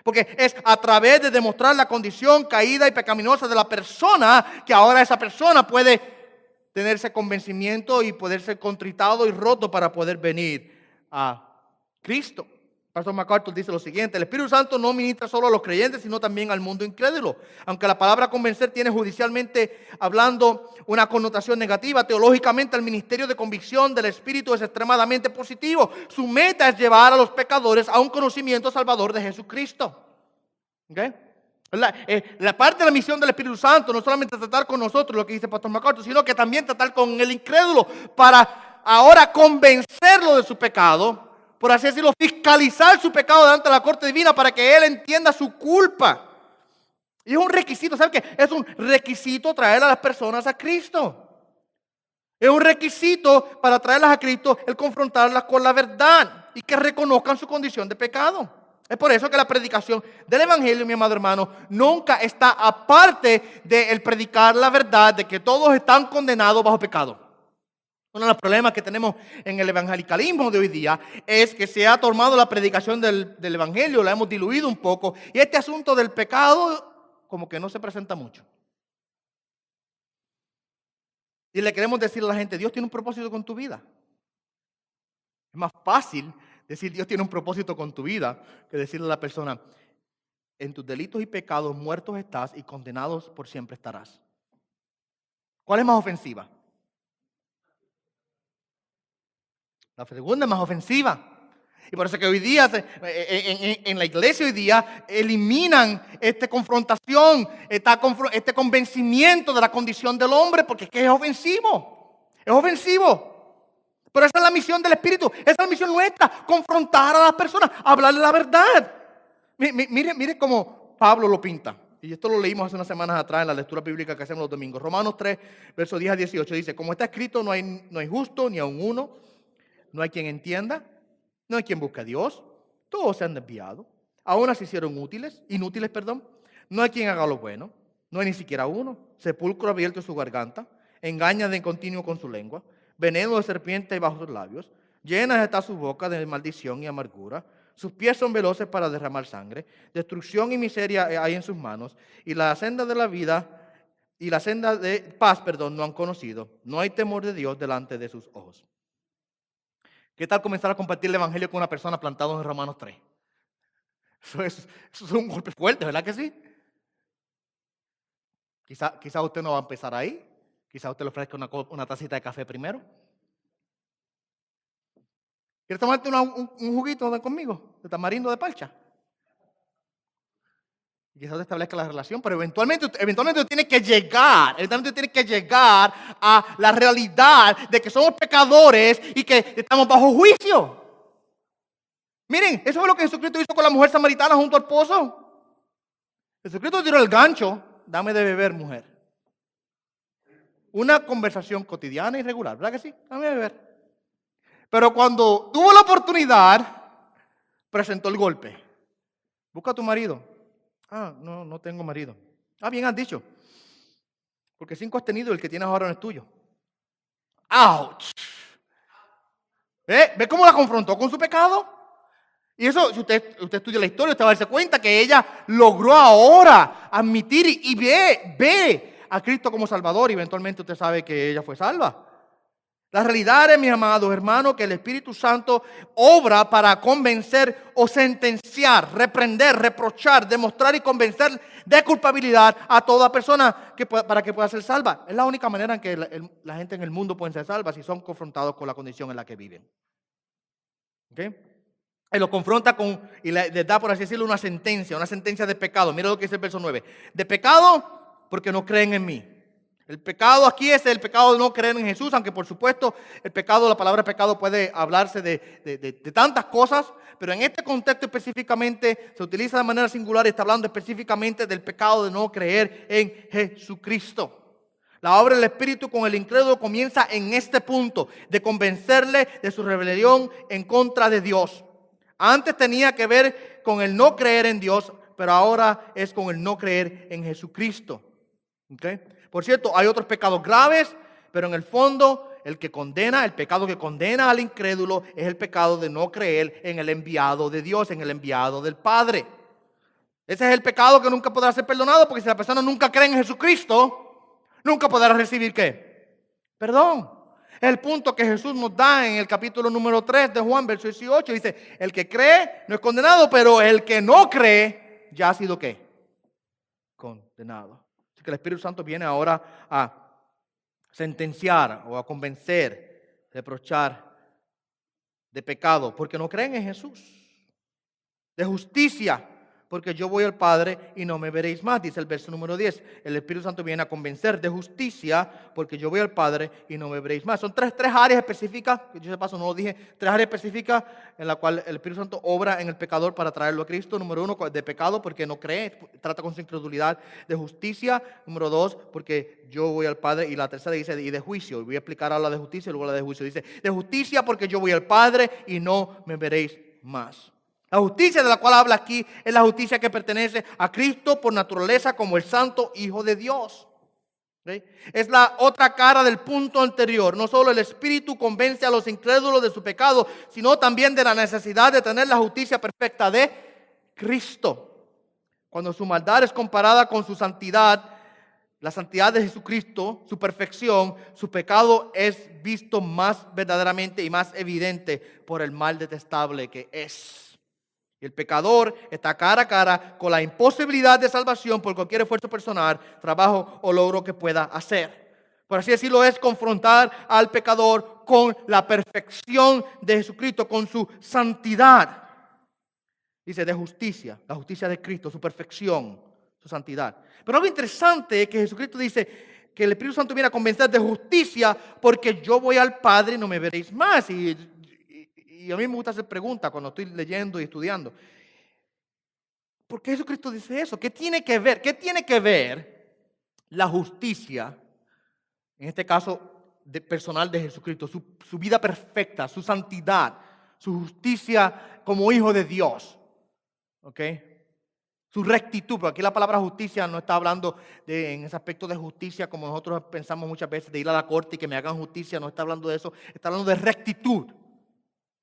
Porque es a través de demostrar la condición caída y pecaminosa de la persona que ahora esa persona puede tener ese convencimiento y poder ser contritado y roto para poder venir a Cristo. Pastor MacArthur dice lo siguiente: el Espíritu Santo no ministra solo a los creyentes, sino también al mundo incrédulo. Aunque la palabra convencer tiene judicialmente hablando una connotación negativa, teológicamente el ministerio de convicción del Espíritu es extremadamente positivo. Su meta es llevar a los pecadores a un conocimiento salvador de Jesucristo. ¿Okay? La parte de la misión del Espíritu Santo no solamente tratar con nosotros, lo que dice Pastor MacArthur, sino que también tratar con el incrédulo para ahora convencerlo de su pecado, por así decirlo, fiscalizar su pecado delante de la corte divina para que él entienda su culpa. Y es un requisito, ¿sabe qué? Es un requisito traer a las personas a Cristo. Es un requisito para traerlas a Cristo el confrontarlas con la verdad y que reconozcan su condición de pecado. Es por eso que la predicación del Evangelio, mi amado hermano, nunca está aparte de el predicar la verdad de que todos están condenados bajo pecado. Uno de los problemas que tenemos en el evangelicalismo de hoy día es que se ha tomado la predicación del Evangelio, la hemos diluido un poco, y este asunto del pecado como que no se presenta mucho. Y le queremos decir a la gente: Dios tiene un propósito con tu vida. Es más fácil decir Dios tiene un propósito con tu vida que decirle a la persona, en tus delitos y pecados muertos estás y condenados por siempre estarás. ¿Cuál es más ofensiva? La segunda es más ofensiva. Y por eso que hoy día, en la iglesia hoy día, eliminan esta confrontación, este convencimiento de la condición del hombre, porque es que es ofensivo. Es ofensivo. Pero esa es la misión del Espíritu, esa es la misión nuestra, confrontar a las personas, hablarle la verdad. Mire cómo Pablo lo pinta. Y esto lo leímos hace unas semanas atrás en la lectura bíblica que hacemos los domingos. Romanos 3, versos 10 a 18 dice, como está escrito, no hay justo ni aun uno, no hay quien entienda, no hay quien busque a Dios, todos se han desviado, aún se hicieron inútiles, no hay quien haga lo bueno, no hay ni siquiera uno, sepulcro abierto en su garganta, engaña de continuo con su lengua, veneno de serpiente bajo sus labios, llena está su boca de maldición y amargura, sus pies son veloces para derramar sangre, destrucción y miseria hay en sus manos, y la senda de la vida y la senda de paz, no han conocido, no hay temor de Dios delante de sus ojos. ¿Qué tal comenzar a compartir el evangelio con una persona plantada en Romanos 3? Eso es un golpe fuerte, ¿verdad que sí? Quizá usted no va a empezar ahí. Quizá usted le ofrezca una tacita de café primero. ¿Quieres tomarte un juguito conmigo? De tamarindo de parcha. Y quizás establezca la relación, pero eventualmente tiene que llegar a la realidad de que somos pecadores y que estamos bajo juicio. Miren, eso es lo que Jesucristo hizo con la mujer samaritana junto al pozo. Jesucristo tiró el gancho, dame de beber, mujer. Una conversación cotidiana y regular, ¿verdad que sí? Dame de beber. Pero cuando tuvo la oportunidad, presentó el golpe. Busca a tu marido. No tengo marido. Bien has dicho. Porque 5 has tenido, el que tienes ahora no es tuyo. ¡Auch! ¿Ve cómo la confrontó con su pecado? Y eso, si usted estudia la historia, usted va a darse cuenta que ella logró ahora admitir y ve a Cristo como Salvador. Y eventualmente usted sabe que ella fue salva. La realidad es, mis amados hermanos, que el Espíritu Santo obra para convencer o sentenciar, reprender, reprochar, demostrar y convencer de culpabilidad a toda persona para que pueda ser salva. Es la única manera en que la gente en el mundo puede ser salva si son confrontados con la condición en la que viven. ¿Okay? Y lo confronta y le da, por así decirlo, una sentencia de pecado. Mira lo que dice el verso 9. De pecado porque no creen en mí. El pecado aquí es el pecado de no creer en Jesús, aunque por supuesto la palabra pecado puede hablarse de tantas cosas, pero en este contexto específicamente se utiliza de manera singular y está hablando específicamente del pecado de no creer en Jesucristo. La obra del Espíritu con el incrédulo comienza en este punto, de convencerle de su rebelión en contra de Dios. Antes tenía que ver con el no creer en Dios, pero ahora es con el no creer en Jesucristo. ¿Okay? Por cierto, hay otros pecados graves, pero en el fondo el pecado que condena al incrédulo es el pecado de no creer en el enviado de Dios, en el enviado del Padre. Ese es el pecado que nunca podrá ser perdonado, porque si la persona nunca cree en Jesucristo, nunca podrá recibir ¿qué? Perdón. Es el punto que Jesús nos da en el capítulo número 3 de Juan, verso 18. Dice, el que cree no es condenado, pero el que no cree ya ha sido ¿qué? Condenado. Así que el Espíritu Santo viene ahora a sentenciar o a convencer, reprochar de pecado, porque no creen en Jesús. De justicia, porque yo voy al Padre y no me veréis más, dice el verso número 10. El Espíritu Santo viene a convencer de justicia, porque yo voy al Padre y no me veréis más. Son tres áreas específicas, que yo de paso no lo dije, 3 áreas específicas en las cuales el Espíritu Santo obra en el pecador para traerlo a Cristo. Número 1, de pecado, porque no cree, trata con su incredulidad. De justicia, número 2, porque yo voy al Padre. Y la tercera dice, y de juicio. Y voy a explicar ahora la de justicia y luego la de juicio. Dice, de justicia, porque yo voy al Padre y no me veréis más. La justicia de la cual habla aquí es la justicia que pertenece a Cristo por naturaleza como el santo Hijo de Dios. ¿Sí? Es la otra cara del punto anterior. No solo el Espíritu convence a los incrédulos de su pecado, sino también de la necesidad de tener la justicia perfecta de Cristo. Cuando su maldad es comparada con su santidad, la santidad de Jesucristo, su perfección, su pecado es visto más verdaderamente y más evidente por el mal detestable que es. Y el pecador está cara a cara con la imposibilidad de salvación por cualquier esfuerzo personal, trabajo o logro que pueda hacer. Por así decirlo, es confrontar al pecador con la perfección de Jesucristo, con su santidad. Dice de justicia, la justicia de Cristo, su perfección, su santidad. Pero algo interesante es que Jesucristo dice que el Espíritu Santo viene a convencer de justicia porque yo voy al Padre y no me veréis más. Y a mí me gusta hacer preguntas cuando estoy leyendo y estudiando. ¿Por qué Jesucristo dice eso? ¿Qué tiene que ver? ¿Qué tiene que ver la justicia, en este caso personal de Jesucristo, su vida perfecta, su santidad, su justicia como hijo de Dios? ¿Ok? Su rectitud, porque aquí la palabra justicia no está hablando en ese aspecto de justicia como nosotros pensamos muchas veces, de ir a la corte y que me hagan justicia, no está hablando de eso, está hablando de rectitud.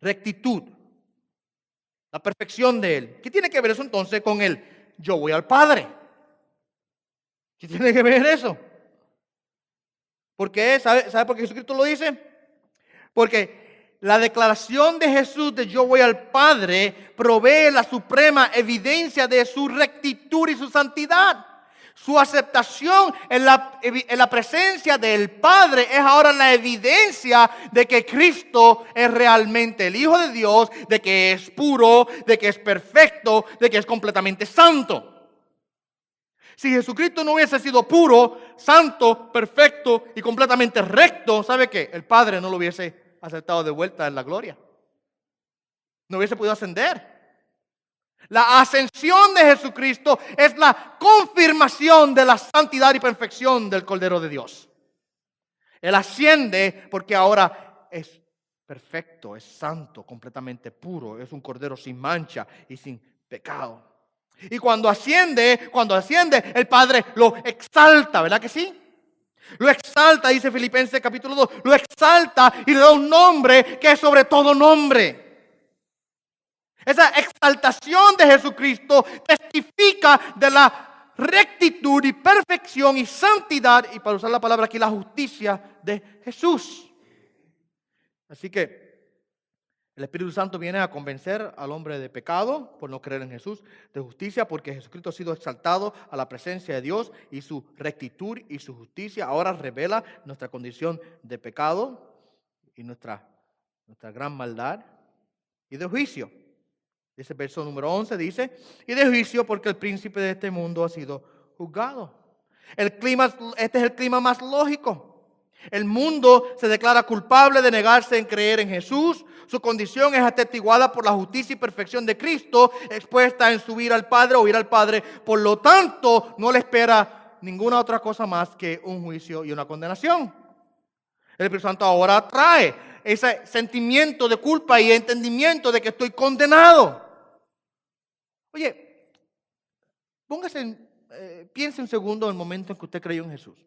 Rectitud. La perfección de Él. ¿Qué tiene que ver eso entonces con el yo voy al Padre? ¿Qué tiene que ver eso? ¿Por qué? ¿Sabe por qué Jesucristo lo dice? Porque la declaración de Jesús de yo voy al Padre provee la suprema evidencia de su rectitud y su santidad. Su aceptación en la presencia del Padre es ahora la evidencia de que Cristo es realmente el Hijo de Dios, de que es puro, de que es perfecto, de que es completamente santo. Si Jesucristo no hubiese sido puro, santo, perfecto y completamente recto, ¿sabe qué? El Padre no lo hubiese aceptado de vuelta en la gloria. No hubiese podido ascender. La ascensión de Jesucristo es la confirmación de la santidad y perfección del Cordero de Dios. Él asciende porque ahora es perfecto, es santo, completamente puro, es un Cordero sin mancha y sin pecado. Y cuando asciende, el Padre lo exalta, ¿verdad que sí? Lo exalta, dice Filipenses capítulo 2, lo exalta y le da un nombre que es sobre todo nombre. Esa exaltación de Jesucristo testifica de la rectitud y perfección y santidad, y para usar la palabra aquí, la justicia de Jesús. Así que el Espíritu Santo viene a convencer al hombre de pecado por no creer en Jesús, de justicia porque Jesucristo ha sido exaltado a la presencia de Dios y su rectitud y su justicia ahora revela nuestra condición de pecado y nuestra gran maldad, y de juicio. Ese verso número 11 dice, y de juicio porque el príncipe de este mundo ha sido juzgado. Este es el clima más lógico. El mundo se declara culpable de negarse en creer en Jesús. Su condición es atestiguada por la justicia y perfección de Cristo, expuesta en subir al Padre o ir al Padre. Por lo tanto, no le espera ninguna otra cosa más que un juicio y una condenación. El Espíritu Santo ahora trae ese sentimiento de culpa y entendimiento de que estoy condenado. Oye, piense un segundo en el momento en que usted creyó en Jesús.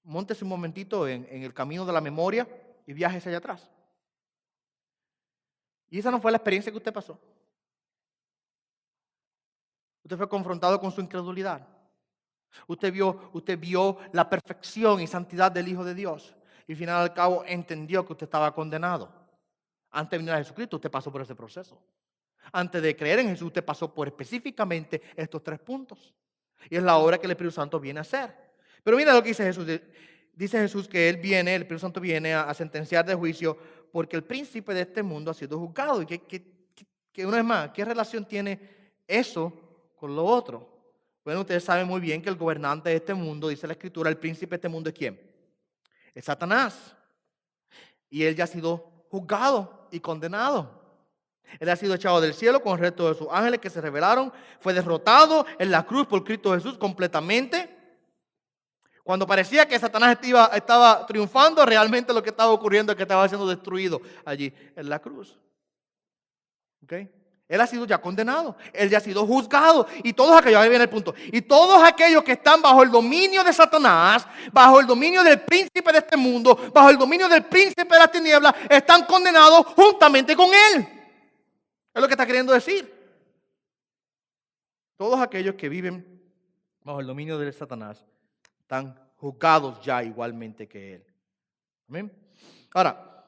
Móntese un momentito en el camino de la memoria y viaje hacia allá atrás. Y esa no fue la experiencia que usted pasó. Usted fue confrontado con su incredulidad. Usted vio la perfección y santidad del Hijo de Dios. Y al final al cabo entendió que usted estaba condenado. Antes de venir a Jesucristo, usted pasó por ese proceso. Antes de creer en Jesús, usted pasó por específicamente estos 3 puntos. Y es la obra que el Espíritu Santo viene a hacer. Pero mira lo que dice Jesús. Dice Jesús que el Espíritu Santo viene a sentenciar de juicio porque el príncipe de este mundo ha sido juzgado. Y que una vez más, ¿qué relación tiene eso con lo otro? Bueno, ustedes saben muy bien que el gobernante de este mundo, dice la Escritura, el príncipe de este mundo es ¿quién? Es Satanás. Y él ya ha sido juzgado y condenado. Él ha sido echado del cielo con el resto de sus ángeles que se rebelaron. Fue derrotado en la cruz por Cristo Jesús completamente. Cuando parecía que Satanás estaba triunfando, realmente lo que estaba ocurriendo es que estaba siendo destruido allí en la cruz. ¿Okay? Él ha sido ya condenado. Él ya ha sido juzgado. Y todos aquellos, ahí viene el punto. Y todos aquellos que están bajo el dominio de Satanás, bajo el dominio del príncipe de este mundo, bajo el dominio del príncipe de las tinieblas, están condenados juntamente con él. Es lo que está queriendo decir. Todos aquellos que viven bajo el dominio de Satanás, están juzgados ya igualmente que él. Amén. Ahora,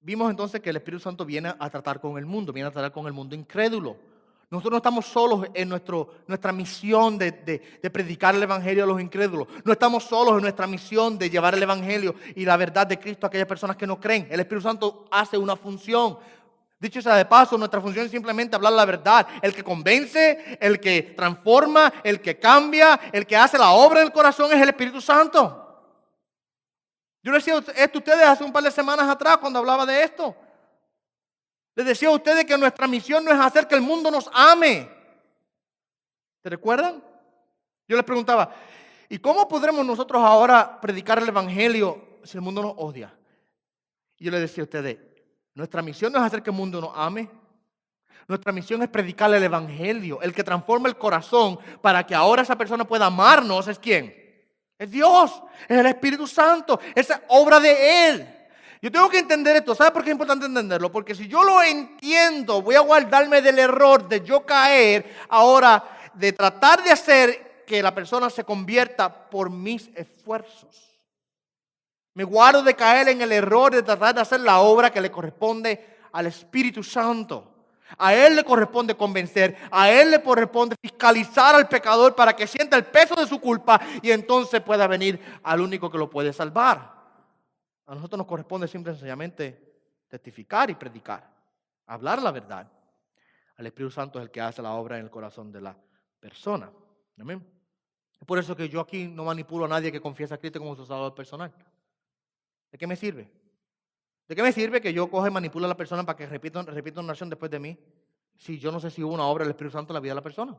vimos entonces que el Espíritu Santo viene a tratar con el mundo, viene a tratar con el mundo incrédulo. Nosotros no estamos solos en nuestra misión de predicar el Evangelio a los incrédulos. No estamos solos en nuestra misión de llevar el Evangelio y la verdad de Cristo a aquellas personas que no creen. El Espíritu Santo hace una función. Dicho sea de paso, nuestra función es simplemente hablar la verdad. El que convence, el que transforma, el que cambia, el que hace la obra en el corazón es el Espíritu Santo. Yo les decía esto a ustedes hace un par de semanas atrás cuando hablaba de esto. Les decía a ustedes que nuestra misión no es hacer que el mundo nos ame. ¿Se recuerdan? Yo les preguntaba, ¿y cómo podremos nosotros ahora predicar el Evangelio si el mundo nos odia? Y yo les decía a ustedes, nuestra misión no es hacer que el mundo nos ame. Nuestra misión es predicar el Evangelio. El que transforma el corazón para que ahora esa persona pueda amarnos es ¿quién? Es Dios, es el Espíritu Santo, es obra de Él. Yo tengo que entender esto. ¿Sabe por qué es importante entenderlo? Porque si yo lo entiendo, voy a guardarme del error de yo caer ahora, de tratar de hacer que la persona se convierta por mis esfuerzos. Me guardo de caer en el error de tratar de hacer la obra que le corresponde al Espíritu Santo. A Él le corresponde convencer, a Él le corresponde fiscalizar al pecador para que sienta el peso de su culpa y entonces pueda venir al único que lo puede salvar. A nosotros nos corresponde simple y sencillamente testificar y predicar, hablar la verdad. El Espíritu Santo es el que hace la obra en el corazón de la persona. Amén. Es por eso que yo aquí no manipulo a nadie que confiesa a Cristo como su salvador personal. ¿De qué me sirve? ¿De qué me sirve que yo coja y manipule a la persona para que repita una oración después de mí? Si yo no sé si hubo una obra del Espíritu Santo en la vida de la persona.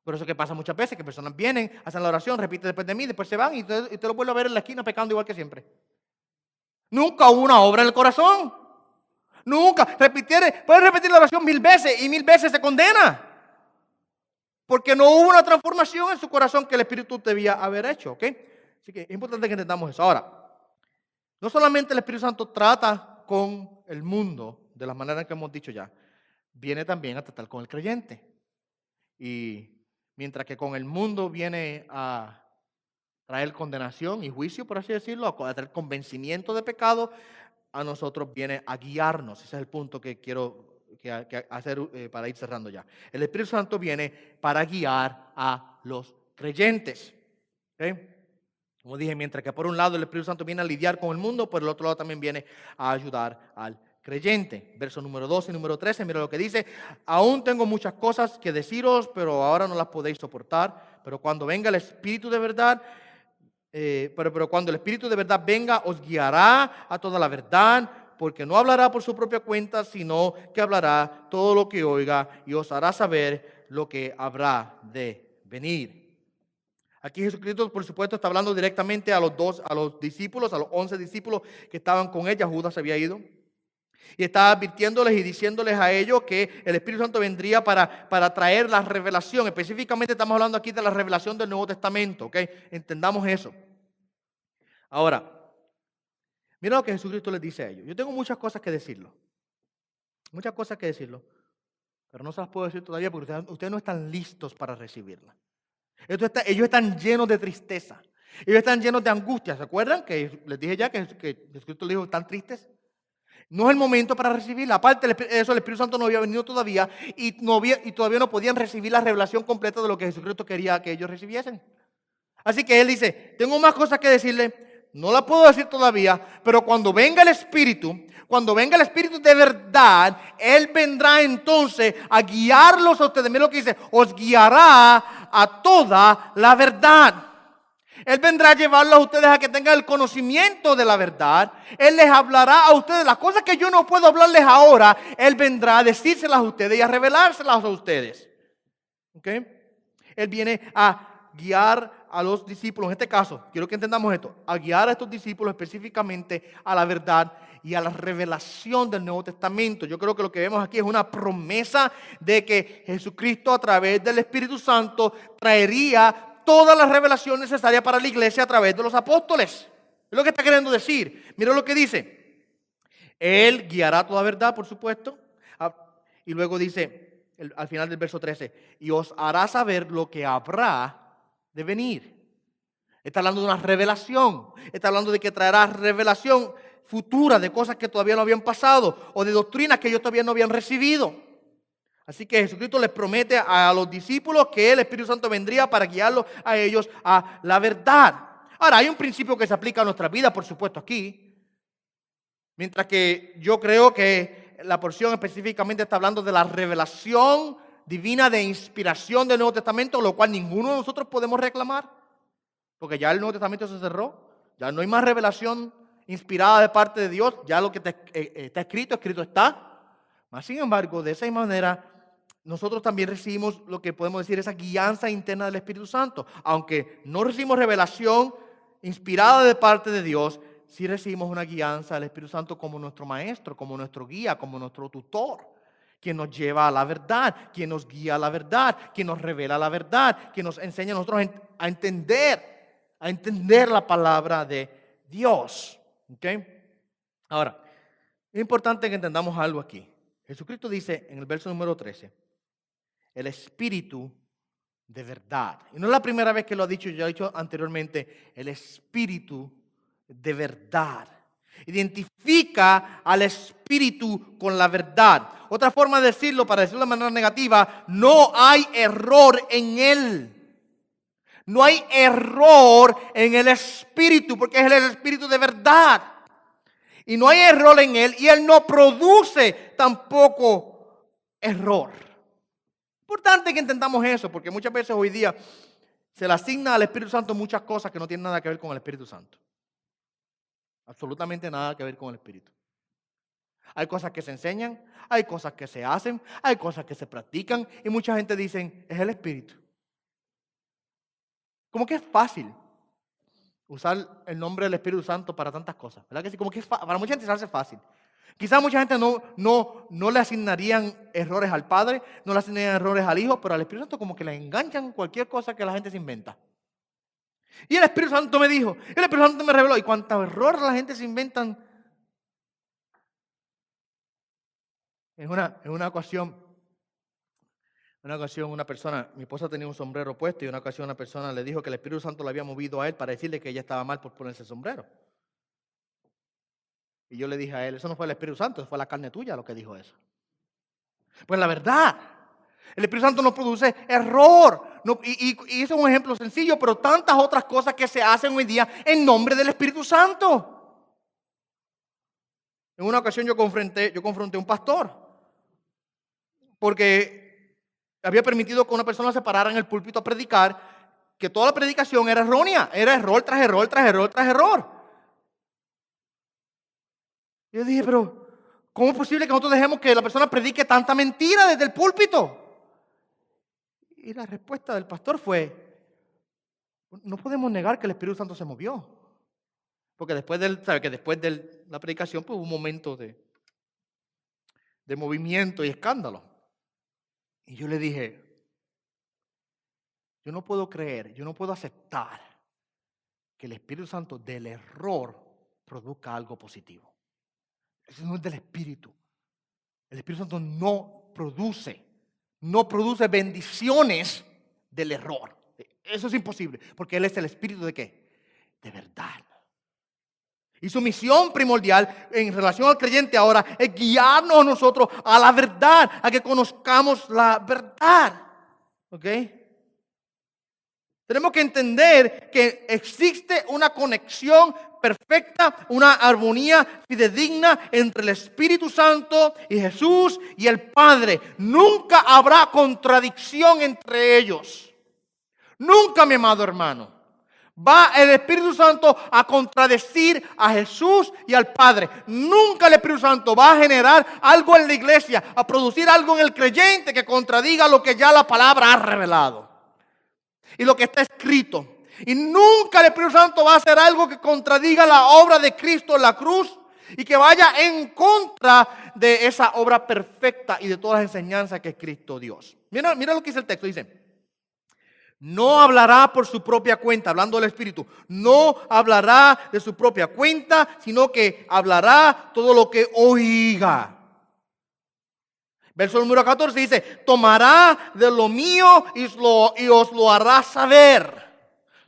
Por eso que pasa muchas veces que personas vienen, hacen la oración, repiten después de mí, después se van y usted lo vuelve a ver en la esquina pecando igual que siempre. Nunca hubo una obra en el corazón. Nunca. Puede repetir la oración 1000 veces y 1000 veces se condena. Porque no hubo una transformación en su corazón que el Espíritu debía haber hecho. ¿Ok? Así que es importante que entendamos eso. Ahora, no solamente el Espíritu Santo trata con el mundo de las maneras que hemos dicho ya, viene también a tratar con el creyente. Y mientras que con el mundo viene a traer condenación y juicio, por así decirlo, a traer convencimiento de pecado, a nosotros viene a guiarnos. Ese es el punto que quiero hacer para ir cerrando ya. El Espíritu Santo viene para guiar a los creyentes. ¿Okay? Como dije, mientras que por un lado el Espíritu Santo viene a lidiar con el mundo, por el otro lado también viene a ayudar al creyente. Verso número 12 y número 13, mira lo que dice. Aún tengo muchas cosas que deciros, pero ahora no las podéis soportar. Pero cuando venga el Espíritu de verdad, pero cuando el Espíritu de verdad venga, os guiará a toda la verdad, porque no hablará por su propia cuenta, sino que hablará todo lo que oiga y os hará saber lo que habrá de venir. Aquí Jesucristo, por supuesto, está hablando directamente a los discípulos, a los 11 discípulos que estaban con ella. Judas se había ido. Y está advirtiéndoles y diciéndoles a ellos que el Espíritu Santo vendría para traer la revelación. Específicamente estamos hablando aquí de la revelación del Nuevo Testamento. ¿Ok? Entendamos eso. Ahora, mira lo que Jesucristo les dice a ellos. Yo tengo muchas cosas que decirlo. Muchas cosas que decirlo. Pero no se las puedo decir todavía porque ustedes no están listos para recibirla. Ellos están llenos de tristeza. Ellos están llenos de angustia. ¿Se acuerdan? Que les dije ya que Jesucristo les dijo, ¿están tristes? No es el momento para recibirla. Aparte de eso, el Espíritu Santo no había venido todavía y todavía no podían recibir la revelación completa de lo que Jesucristo quería que ellos recibiesen. Así que Él dice, tengo más cosas que decirle, no la puedo decir todavía, pero cuando venga el Espíritu de verdad, Él vendrá entonces a guiarlos a ustedes. Mira lo que dice, os guiará a toda la verdad. Él vendrá a llevarlos a ustedes a que tengan el conocimiento de la verdad. Él les hablará a ustedes las cosas que yo no puedo hablarles ahora. Él vendrá a decírselas a ustedes y a revelárselas a ustedes. ¿Ok? Él viene a guiar a los discípulos. En este caso, quiero que entendamos esto. A guiar a estos discípulos específicamente a la verdad y a la revelación del Nuevo Testamento. Yo creo que lo que vemos aquí es una promesa de que Jesucristo a través del Espíritu Santo traería toda la revelación necesaria para la iglesia a través de los apóstoles. Es lo que está queriendo decir. Mira lo que dice. Él guiará toda verdad, por supuesto. Y luego dice, al final del verso 13, y os hará saber lo que habrá de venir. Está hablando de una revelación. Está hablando de que traerá revelación futura de cosas que todavía no habían pasado o de doctrinas que ellos todavía no habían recibido. Así que Jesucristo les promete a los discípulos que el Espíritu Santo vendría para guiarlos a ellos a la verdad. Ahora, hay un principio que se aplica a nuestra vida, por supuesto, aquí. Mientras que yo creo que la porción específicamente está hablando de la revelación divina de inspiración del Nuevo Testamento, lo cual ninguno de nosotros podemos reclamar. Porque ya el Nuevo Testamento se cerró. Ya no hay más revelación inspirada de parte de Dios. Ya lo que está escrito, escrito está. Mas, sin embargo, de esa manera, nosotros también recibimos lo que podemos decir esa guianza interna del Espíritu Santo. Aunque no recibimos revelación inspirada de parte de Dios, sí recibimos una guianza del Espíritu Santo como nuestro maestro, como nuestro guía, como nuestro tutor, quien nos lleva a la verdad, quien nos guía a la verdad, quien nos revela la verdad, quien nos enseña a nosotros a entender la palabra de Dios. ¿Okay? Ahora, es importante que entendamos algo aquí. Jesucristo dice en el verso número 13, el Espíritu de verdad. Y no es la primera vez que lo ha dicho, ya lo he dicho anteriormente, el Espíritu de verdad. Identifica al Espíritu con la verdad. Otra forma de decirlo, para decirlo de manera negativa, no hay error en Él. No hay error en el Espíritu, porque es el Espíritu de verdad. Y no hay error en Él, y Él no produce tampoco error. Importante que entendamos eso, porque muchas veces hoy día se le asigna al Espíritu Santo muchas cosas que no tienen nada que ver con el Espíritu Santo. Absolutamente nada que ver con el Espíritu. Hay cosas que se enseñan, hay cosas que se hacen, hay cosas que se practican, y mucha gente dice, es el Espíritu. Como que es fácil usar el nombre del Espíritu Santo para tantas cosas, ¿verdad que sí? Como que para mucha gente se hace fácil. Quizás mucha gente no le asignarían errores al Padre, no le asignarían errores al Hijo, pero al Espíritu Santo como que le enganchan cualquier cosa que la gente se inventa. Y el Espíritu Santo me dijo, el Espíritu Santo me reveló, y cuántos errores la gente se inventan. En una ocasión, una persona, mi esposa tenía un sombrero puesto y en una ocasión una persona le dijo que el Espíritu Santo le había movido a él para decirle que ella estaba mal por ponerse el sombrero. Y yo le dije a él, eso no fue el Espíritu Santo, fue la carne tuya lo que dijo eso. Pues la verdad, el Espíritu Santo no produce error. Y eso es un ejemplo sencillo, pero tantas otras cosas que se hacen hoy día en nombre del Espíritu Santo. En una ocasión yo confronté a un pastor, porque había permitido que una persona se parara en el púlpito a predicar, que toda la predicación era errónea, era error tras error, tras error, tras error. Yo dije, pero ¿cómo es posible que nosotros dejemos que la persona predique tanta mentira desde el púlpito? Y la respuesta del pastor fue, no podemos negar que el Espíritu Santo se movió. Porque después de la predicación pues, hubo un momento de movimiento y escándalo. Y yo le dije, yo no puedo creer, yo no puedo aceptar que el Espíritu Santo del error produzca algo positivo. Eso no es del Espíritu. El Espíritu Santo no produce bendiciones del error. Eso es imposible, porque Él es el Espíritu ¿de qué? De verdad. Y su misión primordial en relación al creyente ahora es guiarnos nosotros a la verdad, a que conozcamos la verdad. ¿Ok? Tenemos que entender que existe una conexión perfecta, una armonía fidedigna entre el Espíritu Santo y Jesús y el Padre. Nunca habrá contradicción entre ellos. Nunca, mi amado hermano. Va el Espíritu Santo a contradecir a Jesús y al Padre. Nunca el Espíritu Santo va a generar algo en la iglesia, a producir algo en el creyente que contradiga lo que ya la palabra ha revelado y lo que está escrito. Y nunca el Espíritu Santo va a hacer algo que contradiga la obra de Cristo en la cruz y que vaya en contra de esa obra perfecta y de todas las enseñanzas que Cristo dio. Mira lo que dice el texto, dice: no hablará por su propia cuenta, hablando del Espíritu. No hablará de su propia cuenta, sino que hablará todo lo que oiga. Verso número 14 dice, tomará de lo mío y os lo hará saber.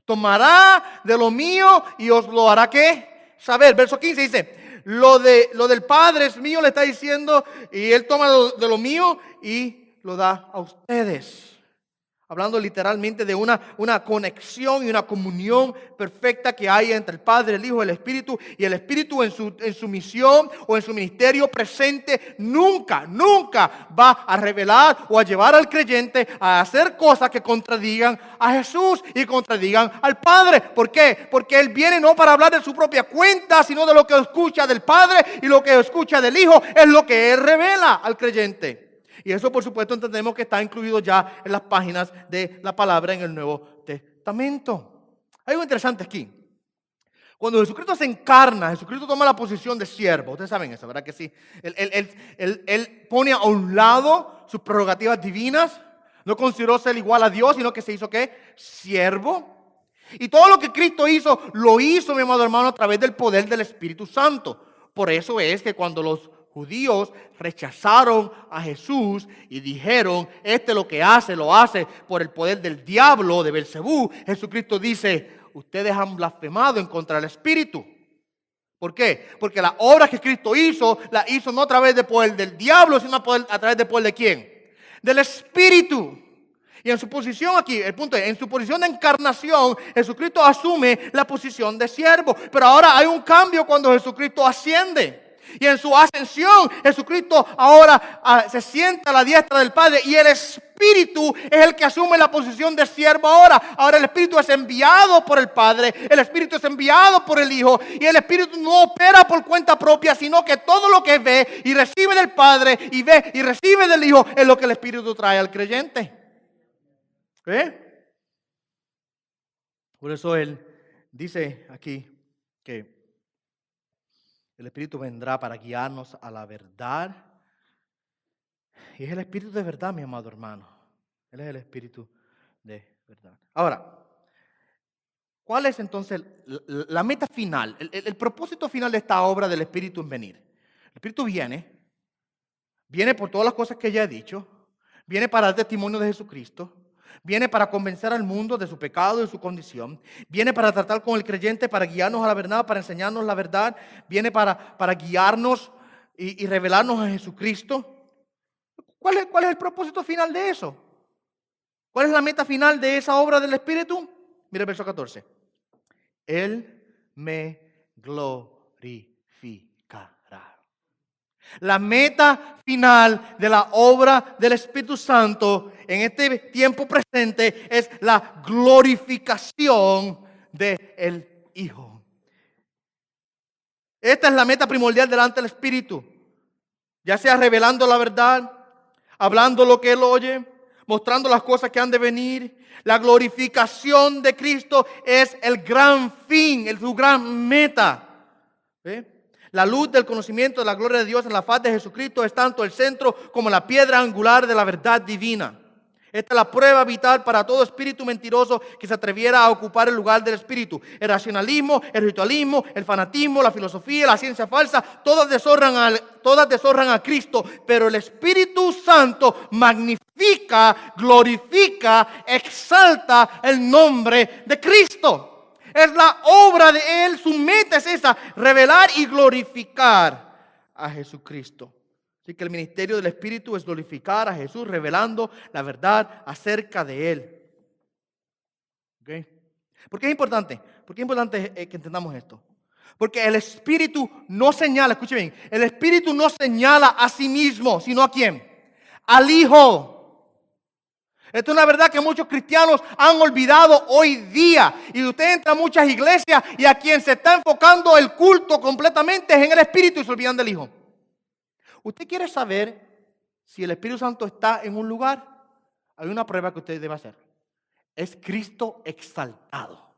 Tomará de lo mío y os lo hará ¿qué? Saber. Verso 15 dice, lo del Padre es mío, le está diciendo, y Él toma de lo mío y lo da a ustedes. Hablando literalmente de una conexión y una comunión perfecta que hay entre el Padre, el Hijo y el Espíritu. Y el Espíritu en su misión o en su ministerio presente nunca va a revelar o a llevar al creyente a hacer cosas que contradigan a Jesús y contradigan al Padre. ¿Por qué? Porque Él viene no para hablar de su propia cuenta, sino de lo que escucha del Padre, y lo que escucha del Hijo es lo que Él revela al creyente. Y eso, por supuesto, entendemos que está incluido ya en las páginas de la palabra en el Nuevo Testamento. Hay algo interesante aquí. Cuando Jesucristo se encarna, Jesucristo toma la posición de siervo. Ustedes saben eso, ¿verdad que sí? Él pone a un lado sus prerrogativas divinas. No consideró ser igual a Dios, sino que se hizo ¿qué? Siervo. Y todo lo que Cristo hizo, lo hizo, mi amado hermano, a través del poder del Espíritu Santo. Por eso es que cuando los judíos rechazaron a Jesús y dijeron, lo que hace, lo hace por el poder del diablo, de Belcebú, Jesucristo dice, ustedes han blasfemado en contra del Espíritu. ¿Por qué? Porque la obra que Cristo hizo, la hizo no a través del poder del diablo, sino a través del poder de ¿quién? Del Espíritu. Y en su posición aquí, el punto es, en su posición de encarnación, Jesucristo asume la posición de siervo. Pero ahora hay un cambio cuando Jesucristo asciende. Y en su ascensión, Jesucristo ahora se sienta a la diestra del Padre, y el Espíritu es el que asume la posición de siervo ahora. Ahora el Espíritu es enviado por el Padre, el Espíritu es enviado por el Hijo, y el Espíritu no opera por cuenta propia, sino que todo lo que ve y recibe del Padre y ve y recibe del Hijo es lo que el Espíritu trae al creyente. ¿Ve? Por eso Él dice aquí que el Espíritu vendrá para guiarnos a la verdad. Y es el Espíritu de verdad, mi amado hermano. Él es el Espíritu de verdad. Ahora, ¿cuál es entonces la meta final? El propósito final de esta obra del Espíritu en venir. El Espíritu viene por todas las cosas que ya he dicho. Viene para dar testimonio de Jesucristo. Viene para convencer al mundo de su pecado y de su condición. Viene para tratar con el creyente, para guiarnos a la verdad, para enseñarnos la verdad. Viene para guiarnos y revelarnos a Jesucristo. ¿Cuál es el propósito final de eso? ¿Cuál es la meta final de esa obra del Espíritu? Mira el verso 14. Él me glorificará. La meta final de la obra del Espíritu Santo en este tiempo presente es la glorificación del Hijo. Esta es la meta primordial delante del Espíritu. Ya sea revelando la verdad, hablando lo que Él oye, mostrando las cosas que han de venir. La glorificación de Cristo es el gran fin, su gran meta. ¿Ve? La luz del conocimiento de la gloria de Dios en la faz de Jesucristo es tanto el centro como la piedra angular de la verdad divina. Esta es la prueba vital para todo espíritu mentiroso que se atreviera a ocupar el lugar del Espíritu. El racionalismo, el ritualismo, el fanatismo, la filosofía, la ciencia falsa, todas deshonran a Cristo, pero el Espíritu Santo magnifica, glorifica, exalta el nombre de Cristo. Es la obra de Él, su meta es esa, revelar y glorificar a Jesucristo. Así que el ministerio del Espíritu es glorificar a Jesús, revelando la verdad acerca de Él. ¿Okay? ¿Por qué es importante? ¿Por qué es importante que entendamos esto? Porque el Espíritu no señala, escuche bien, el Espíritu no señala a sí mismo, sino ¿a quién? Al Hijo. Esto es una verdad que muchos cristianos han olvidado hoy día. Y usted entra a muchas iglesias y a quien se está enfocando el culto completamente es en el Espíritu y se olvidan del Hijo. ¿Usted quiere saber si el Espíritu Santo está en un lugar? Hay una prueba que usted debe hacer. Es Cristo exaltado.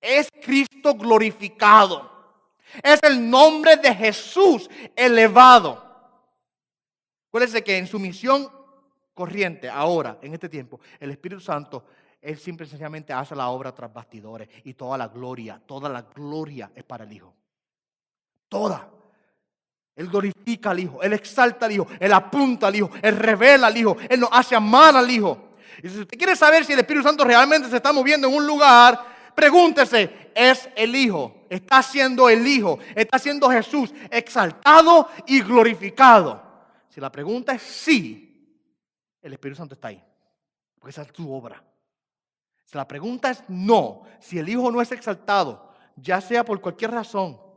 Es Cristo glorificado. Es el nombre de Jesús elevado. Acuérdese que en su misión corriente, ahora, en este tiempo, el Espíritu Santo, Él simple y sencillamente hace la obra tras bastidores. Y toda la gloria es para el Hijo. Toda. Él glorifica al Hijo, Él exalta al Hijo, Él apunta al Hijo, Él revela al Hijo, Él nos hace amar al Hijo. Y si usted quiere saber si el Espíritu Santo realmente se está moviendo en un lugar, pregúntese, ¿es el Hijo? ¿Está siendo el Hijo? ¿Está siendo Jesús exaltado y glorificado? Si la pregunta es sí, el Espíritu Santo está ahí, porque esa es su obra. Si la pregunta es no, si el Hijo no es exaltado, ya sea por cualquier razón,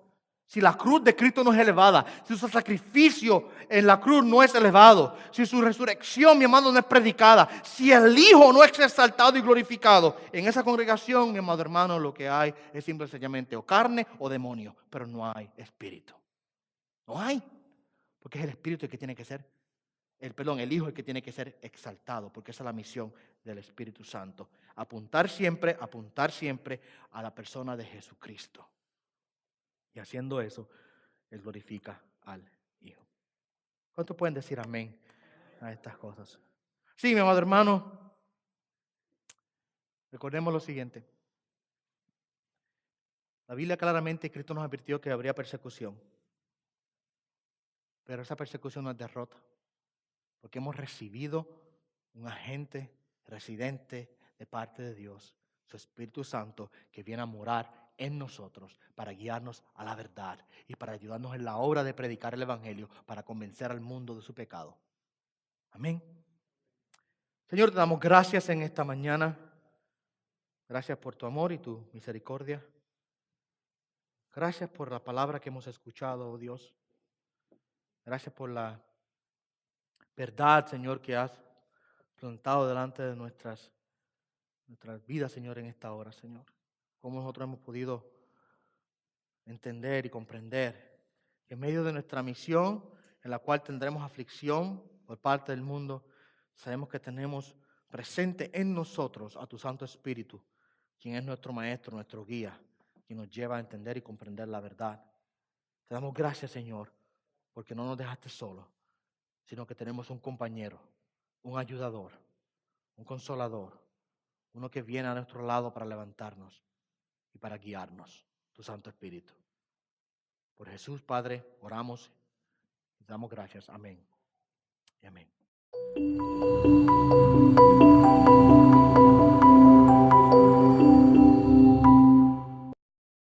si la cruz de Cristo no es elevada, si su sacrificio en la cruz no es elevado, si su resurrección, mi amado, no es predicada, si el Hijo no es exaltado y glorificado, en esa congregación, mi amado hermano, lo que hay es simple y sencillamente o carne o demonio, pero no hay espíritu. No hay, porque es el espíritu el que tiene que ser, el Hijo el que tiene que ser exaltado, porque esa es la misión del Espíritu Santo. Apuntar siempre a la persona de Jesucristo. Y haciendo eso, Él glorifica al Hijo. ¿Cuántos pueden decir amén a estas cosas? Sí, mi amado hermano, recordemos lo siguiente. La Biblia claramente, Cristo nos advirtió que habría persecución. Pero esa persecución no es derrota. Porque hemos recibido un agente residente de parte de Dios, su Espíritu Santo, que viene a morar en nosotros para guiarnos a la verdad y para ayudarnos en la obra de predicar el Evangelio, para convencer al mundo de su pecado. Amén. Señor, te damos gracias en esta mañana. Gracias por tu amor y tu misericordia. Gracias por la palabra que hemos escuchado, oh Dios. Gracias por la verdad, Señor, que has plantado delante de nuestras vidas, Señor, en esta hora, Señor. Cómo nosotros hemos podido entender y comprender que en medio de nuestra misión, en la cual tendremos aflicción por parte del mundo, sabemos que tenemos presente en nosotros a tu Santo Espíritu, quien es nuestro Maestro, nuestro guía, quien nos lleva a entender y comprender la verdad. Te damos gracias, Señor, porque no nos dejaste solos, sino que tenemos un compañero, un ayudador, un consolador, uno que viene a nuestro lado para levantarnos y para guiarnos, tu Santo Espíritu. Por Jesús, Padre, oramos y damos gracias. Amén y amén.